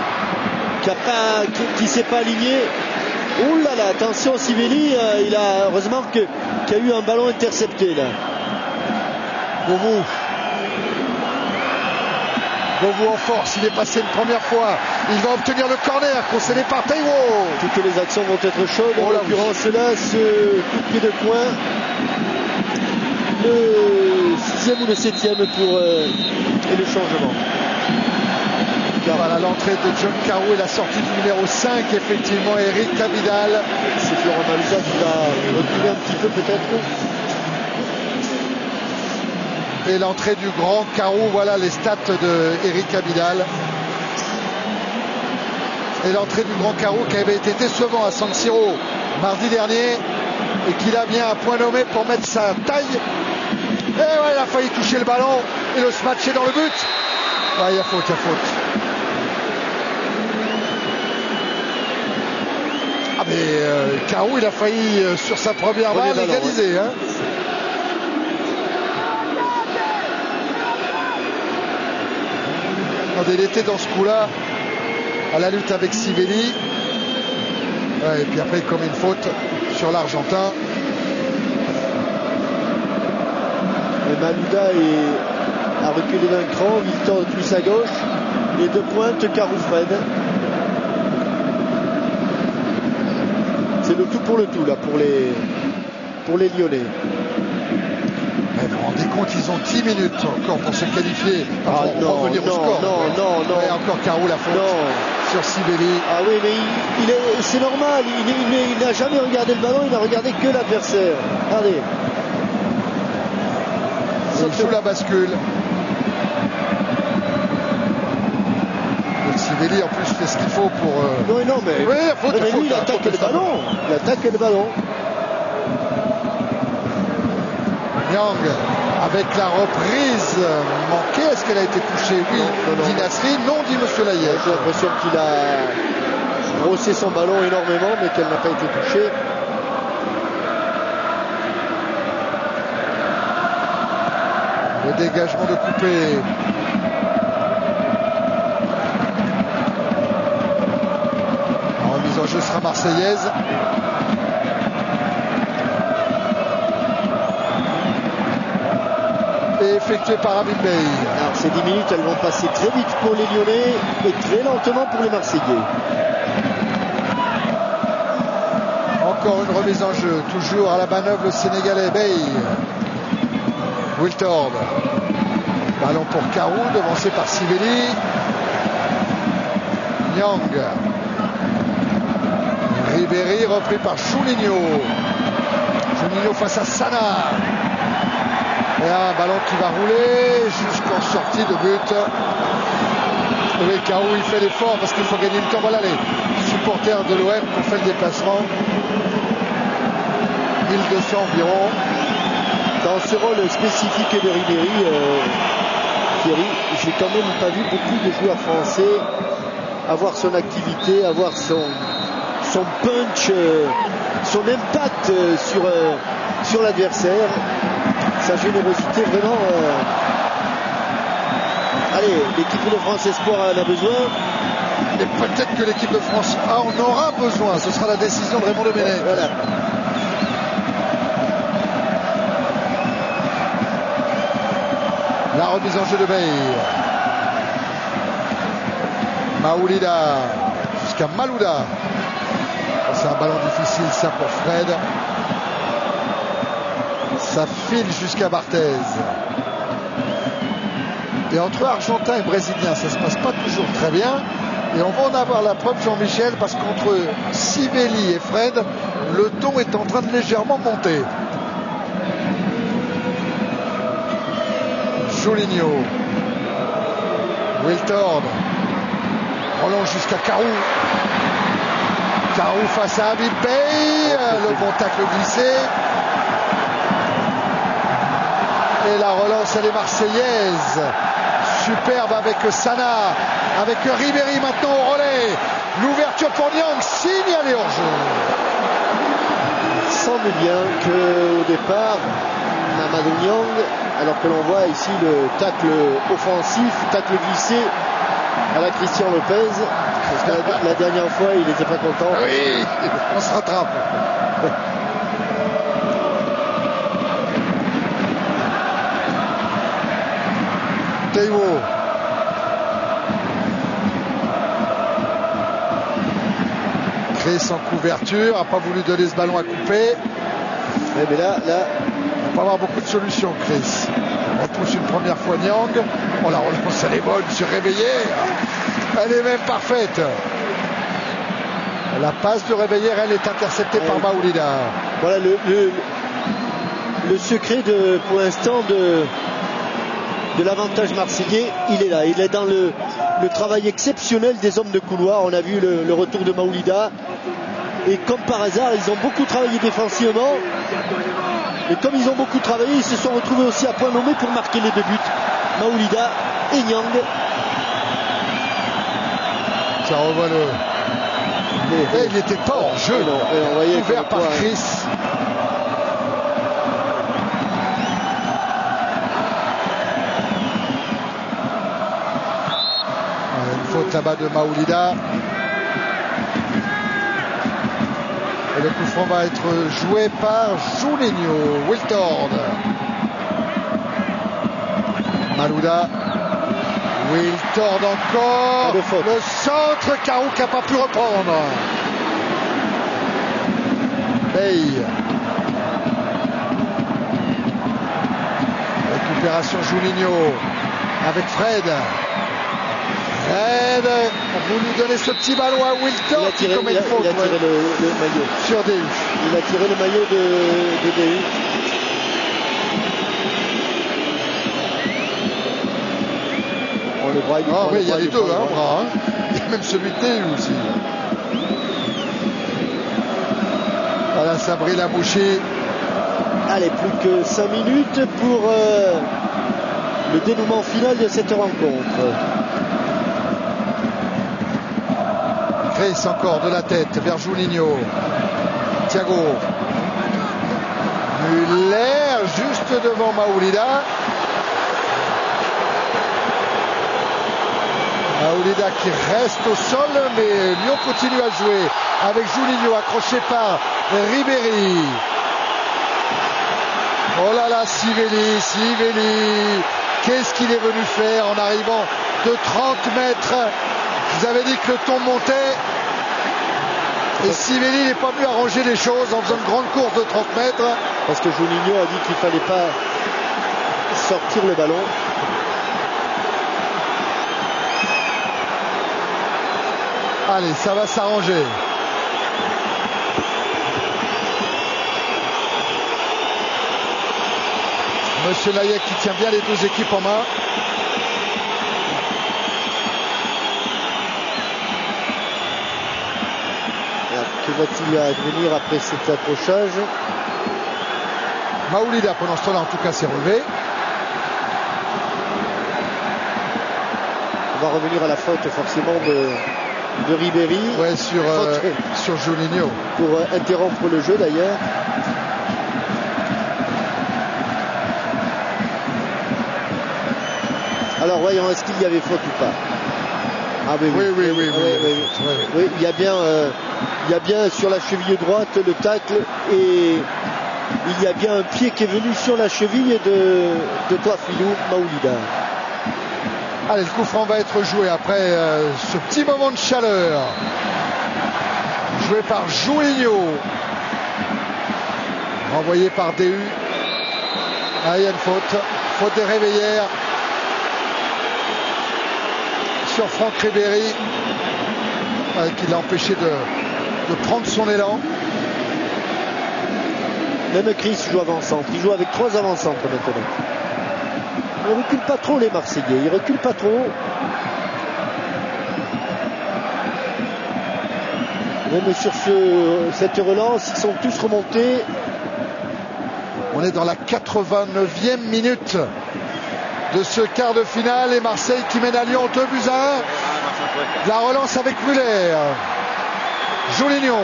qui s'est pas aligné. Ouh là là, attention Sivelli, il a heureusement qu'il y a eu un ballon intercepté là. Beauvau en force, il est passé une première fois. Il va obtenir le corner concédé par Taiwo. Toutes les actions vont être chaudes. En l'occurrence là, ce coup de pied de coin. Le 6e ou le 7e pour et le changement. Voilà l'entrée de John Carew et la sortie du numéro 5, effectivement, Eric Abidal. C'est Florent Malouda qui va reculer un petit peu peut-être. Et l'entrée du grand Carew, voilà les stats de Eric Abidal. Et l'entrée du grand Carew qui avait été décevant à San Siro mardi dernier et qu'il a bien un point nommé pour mettre sa taille. Et ouais, il a failli toucher le ballon et le match est dans le but. Ouais, il y a faute, Ah mais Carew il a failli sur sa première balle égaliser. Hein. Il était dans ce coup-là à la lutte avec Sivelli. Ouais, et puis après il commet une faute sur l'Argentin. Et Malouda a reculé d'un cran, Wiltord plus à gauche et de pointe Carew-Fred. C'est le tout pour le tout là pour les Lyonnais. Mais vous vous rendez compte, ils ont 10 minutes encore pour se qualifier. Pour revenir au score. Non. Et encore Carew la faute sur Sivelli. Ah oui, mais c'est normal. Il n'a jamais regardé le ballon, il n'a regardé que l'adversaire. Allez. Il joue la bascule. Sivelli en plus fait ce qu'il faut pour. Non, mais. Oui, faute, lui, il attaque le ballon. Il attaque le ballon. Young avec la reprise manquée. Est-ce qu'elle a été touchée? Oui. Dit Nasri. Non, dit Monsieur Layet. J'ai l'impression qu'il a brossé son ballon énormément, mais qu'elle n'a pas été touchée. Le dégagement de Coupé. La remise en jeu sera marseillaise. Et effectué par Habib Bey. Alors ces 10 minutes, elles vont passer très vite pour les Lyonnais et très lentement pour les Marseillais. Encore une remise en jeu, toujours à la manœuvre le Sénégalais Bey. Wiltord. Ballon pour Carew, devancé par Sivelli. Nyang. Ribéry, repris par Juninho. Juninho face à Sana. Et un ballon qui va rouler jusqu'en sortie de but. Oui, Carew il fait l'effort parce qu'il faut gagner le temps. Voilà les supporters de l'OM qui ont fait le déplacement. 1200 environ. Dans ce rôle spécifique de Ribéry, Thierry, j'ai quand même pas vu beaucoup de joueurs français avoir son activité, avoir son punch, son impact sur l'adversaire, sa générosité vraiment. Allez, l'équipe de France Espoir en a besoin. Et peut-être que l'équipe de France en aura besoin. Ce sera la décision de Raymond Domenech. Voilà. La remise en jeu de Bey. Maoulida jusqu'à Malouda. C'est un ballon difficile ça pour Fred. Ça file jusqu'à Barthez. Et entre Argentins et Brésiliens, ça se passe pas toujours très bien. Et on va en avoir la preuve, Jean-Michel, parce qu'entre Sivelli et Fred, le ton est en train de légèrement monter. Juninho. Wiltord. Relance jusqu'à Carew. Carew face à Habib Bey. Le bon tacle glissé. Et la relance, elle est marseillaise. Superbe avec Sana. Avec Ribéry maintenant au relais. L'ouverture pour Nyang. Signalé hors jeu. semble bien qu'au départ, Mamadou Niang, alors que l'on voit ici le tacle offensif, tacle glissé à la Christian Lopez, parce que la dernière fois il n'était pas content. Oui, on se rattrape. Taiwo. Chris en couverture, n'a pas voulu donner ce ballon à couper. Ouais, mais là, il va pas avoir beaucoup de solutions, Chris. On repousse une première fois Niang. Oh, la relance, elle est bonne sur Réveillère. Elle est même parfaite. La passe de Réveillère, elle est interceptée par Maoulida. Voilà le secret pour l'instant de l'avantage marseillais, il est là. Il est dans le travail exceptionnel des hommes de couloir. On a vu le retour de Maoulida. Et comme par hasard, ils ont beaucoup travaillé défensivement. Et comme ils ont beaucoup travaillé, ils se sont retrouvés aussi à point nommé pour marquer les deux buts. Maoulida et Niang. Ça revoit il n'était pas en jeu. Ouvert par Chris. Une faute là-bas de Maoulida. Et le coup franc va être joué par Juninho. Wiltord. Malouda. Wiltord encore. Le centre, Carou qui n'a pas pu reprendre. Bay. Récupération Juninho avec Fred. Fred a voulu donner ce petit ballon à Wiltord qui commet une faute. Il a tiré le maillot. Sur DU. Il a tiré le maillot de DU. Le bras, oui, il y a les deux, bras. Il y a même celui de DU aussi. Voilà, Sabri Lamouchi. Allez, plus que 5 minutes pour le dénouement final de cette rencontre. Chris encore de la tête vers Juninho. Thiago. Muller juste devant Maoulida. Maoulida qui reste au sol, mais Lyon continue à jouer avec Juninho accroché par Ribéry. Oh là là, Sivelli, qu'est-ce qu'il est venu faire en arrivant de 30 mètres? Je vous avais dit que le ton montait. Et Sivelli n'est pas venu arranger les choses en faisant une grande course de 30 mètres. Parce que Juninho a dit qu'il ne fallait pas sortir le ballon. Allez, ça va s'arranger. Monsieur Layek qui tient bien les deux équipes en main. Que va-t-il advenir après cet accrochage? Maoulida pendant ce temps-là en tout cas s'est relevé. On va revenir à la faute forcément de Ribéry. Ouais, sur Juninho. Pour interrompre le jeu d'ailleurs. Alors voyons, est-ce qu'il y avait faute ou pas? Ah oui, il y a bien sur la cheville droite le tacle et il y a bien un pied qui est venu sur la cheville de Toafilou Maoulida. Allez, le coup franc va être joué après ce petit moment de chaleur. Joué par Juninho. Renvoyé par DU. Ah, il y a une faute. Faute des Réveillères. Sur Franck Ribéry. Qui l'a empêché de prendre son élan. Même Chris joue avant-centre. Il joue avec 3 avant-centres maintenant. Ils ne reculent pas trop les Marseillais, ils ne reculent pas trop. Même sur cette relance, ils sont tous remontés. On est dans la 89e minute de ce quart de finale et Marseille qui mène à Lyon 2-1. La relance avec Muller. Juninho.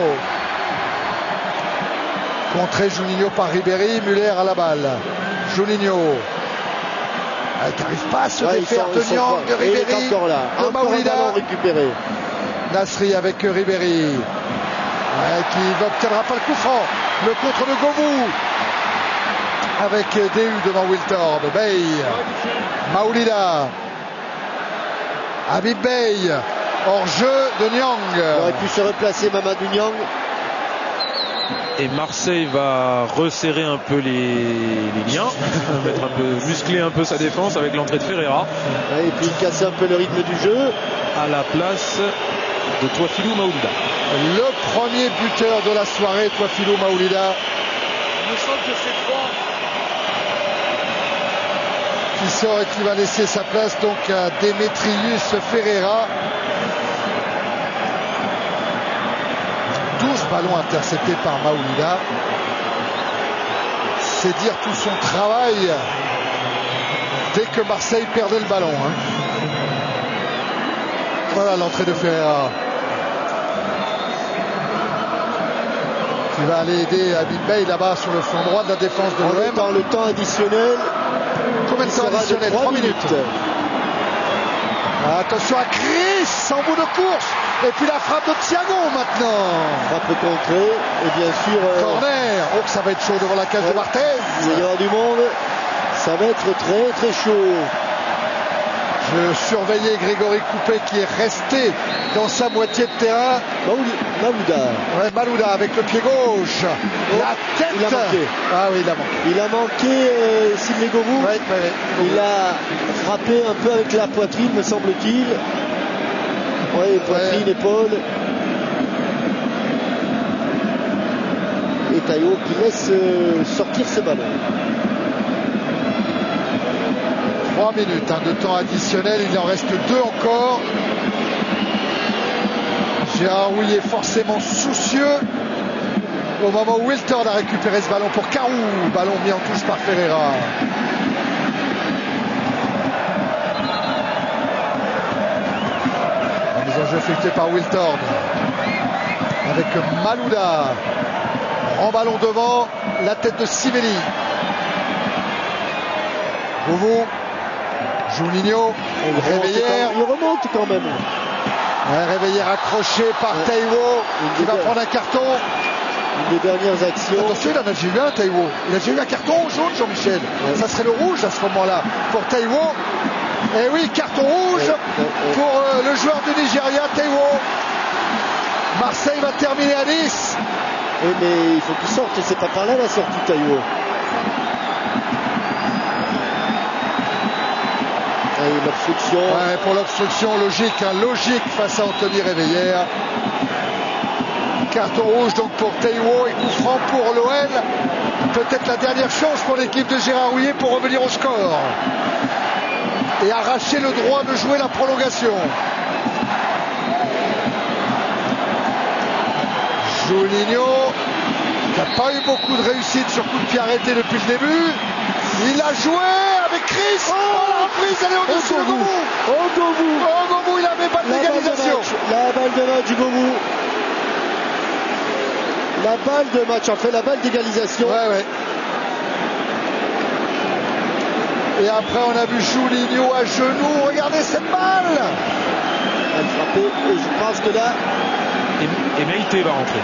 Contré Juninho par Ribéry, Muller à la balle. Juninho. Il n'arrive pas à se défaire de Niang, de Ribéry, encore là. de Maoulida. Récupéré. Nasri avec Ribéry. Qui n'obtiendra pas le coup franc. Le contre de Gomou. Avec DU devant Wiltord. Bey. Maoulida. Habib Bey. Hors-jeu de Niang. Il aurait pu se replacer Mamadou Niang. Et Marseille va resserrer un peu les liens, mettre un peu, muscler un peu sa défense avec l'entrée de Ferreira. Et puis casser un peu le rythme du jeu. À la place de Touafilou Maoulida. Le premier buteur de la soirée, Touafilou Maoulida. Qui sort et qui va laisser sa place donc à Demetrius Ferreira. 12 ballons interceptés par Maoulida. C'est dire tout son travail dès que Marseille perdait le ballon. Voilà l'entrée de Ferreira. Qui va aller aider Habib Bey là-bas sur le flanc droit de la défense de l'OM. Dans le temps additionnel. Combien de temps additionnel? 3 minutes. Attention à Chris en bout de course. Et puis la frappe de Thiago maintenant. Frappe contrée. Et bien sûr. Corner. Oh, ça va être chaud devant la cage de Barthez. Il y aura du monde. Ça va être très très chaud. Je surveillais Grégory Coupet qui est resté dans sa moitié de terrain. Malouda. Ouais, Malouda avec le pied gauche. La tête. Il a manqué. Ah oui, il a manqué. Il a manqué Sidney Govou. Ouais. Il a frappé un peu avec la poitrine, me semble-t-il. Oui, poitrine, épaule. Et Taillot qui laisse sortir ce ballon. 3 minutes de temps additionnel, il en reste 2 encore. Gérard Houilh est forcément soucieux au moment où Wiltord a récupéré ce ballon pour Carou. Ballon mis en touche par Ferreira. La mise en jeu effectuée par Wiltord avec Malouda. En ballon devant, la tête de Sivelli. Gouvou. Juninho, Réveillère. Il remonte quand même. Réveillère accroché par Taïwo, qui va prendre un carton. Une des dernières actions. Attention, il en a déjà eu un, Taïwo. Il a déjà eu un carton jaune, Jean-Michel. Ouais. Ça serait le rouge à ce moment-là pour Taïwo. Et oui, carton rouge pour le joueur du Nigeria, Taïwo. Marseille va terminer à 10. Oui, mais il faut qu'il sorte. C'est pas par là la sortie, Taïwo. L'obstruction. Ouais, pour l'obstruction, logique, logique face à Anthony Réveillère. Carton rouge donc pour Taïwo et coup franc pour l'OL. Peut-être la dernière chance pour l'équipe de Gérard Houilh pour revenir au score et arracher le droit de jouer la prolongation. Juninho, qui n'a pas eu beaucoup de réussite sur coup de pied arrêté depuis le début. Il a joué avec Chris. Oh, la reprise, elle est au-dessus de Gomou. Gomou, il avait pas de l'égalisation. La balle de match du Gomou. La balle de match, en fait, la balle d'égalisation. Ouais. Et après, on a vu Juninho à genoux. Regardez cette balle. Elle frappée. Et je pense que là. Et Meïté va rentrer.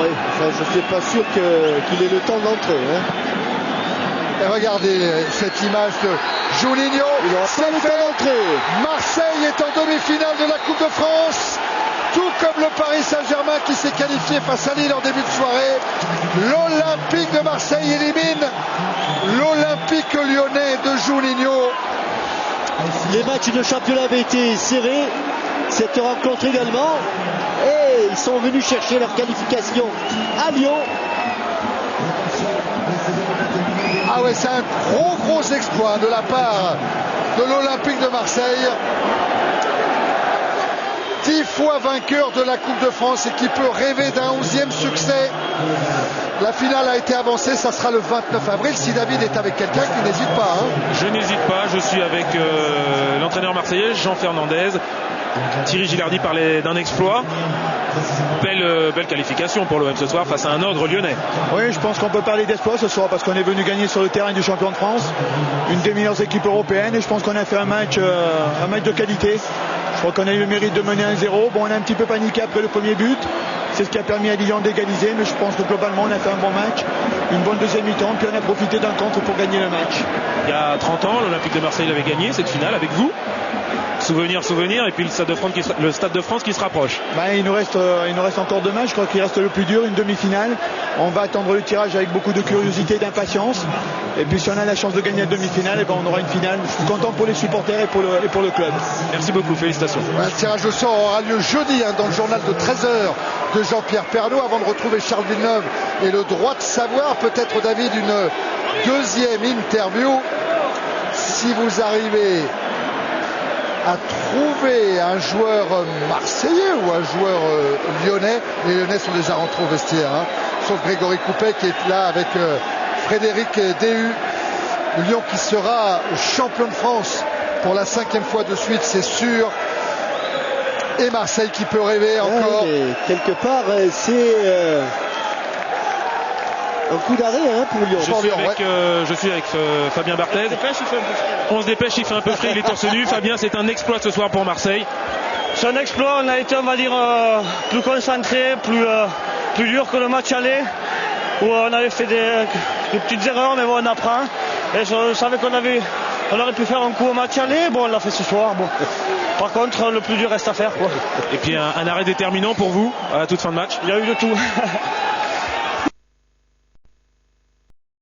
Oui, enfin, je ne suis pas sûr qu'il ait le temps d'entrer. Et regardez cette image de Juninho. C'est fait. Marseille est en demi-finale de la Coupe de France. Tout comme le Paris Saint-Germain qui s'est qualifié face à Lille en début de soirée. L'Olympique de Marseille élimine l'Olympique lyonnais de Juninho. Les matchs de championnat avaient été serrés. Cette rencontre également. Et ils sont venus chercher leur qualification à Lyon. Ah ouais, c'est un gros exploit de la part de l'Olympique de Marseille. 10 fois vainqueur de la Coupe de France et qui peut rêver d'un 11e succès. La finale a été avancée, ça sera le 29 avril. Si David est avec quelqu'un, qui n'hésite pas. Je n'hésite pas, je suis avec l'entraîneur marseillais, Jean Fernandez. Thierry Gilardi parlait d'un exploit. Belle qualification pour l'OM ce soir face à un Ordre lyonnais. Oui, je pense qu'on peut parler d'espoir ce soir parce qu'on est venu gagner sur le terrain du champion de France, une des meilleures équipes européennes, et je pense qu'on a fait un match de qualité. Je crois qu'on a eu le mérite de mener 1-0. Bon, on a un petit peu paniqué après le premier but. C'est ce qui a permis à Lyon d'égaliser, mais je pense que globalement on a fait un bon match, une bonne deuxième mi-temps, puis on a profité d'un contre pour gagner le match. Il y a 30 ans, l'Olympique de Marseille avait gagné cette finale avec vous. Souvenir, et puis le Stade de France qui se rapproche. Il nous reste encore 2 matchs. Je crois qu'il reste le plus dur, une demi-finale. On va attendre le tirage avec beaucoup de curiosité et d'impatience. Et puis si on a la chance de gagner la demi-finale, on aura une finale. Je suis content pour les supporters et pour le club. Merci beaucoup, félicitations. Le tirage au sort aura lieu jeudi dans le journal de 13h de Jean-Pierre Pernaut, avant de retrouver Charles Villeneuve et le droit de savoir. Peut-être, David, une deuxième interview si vous arrivez à trouver un joueur marseillais ou un joueur lyonnais. Les Lyonnais sont déjà rentrés au vestiaire, sauf Grégory Coupet qui est là avec Frédéric Déhu. Lyon qui sera champion de France pour la 5e fois de suite, c'est sûr. Et Marseille qui peut rêver encore. Quelque part, c'est un coup d'arrêt pour Lyon. Je suis avec Fabien Barthez. On se dépêche, il fait un peu frais, il est torse nu. Fabien, c'est un exploit ce soir pour Marseille. C'est un exploit, on a été, on va dire, plus concentré, plus dur que le match aller, où on avait fait des petites erreurs, mais bon, on apprend. Et je savais qu'on aurait pu faire un coup au match aller, bon, on l'a fait ce soir. Bon. Par contre, le plus dur reste à faire, quoi. Et puis un arrêt déterminant pour vous à la toute fin de match. Il y a eu de tout.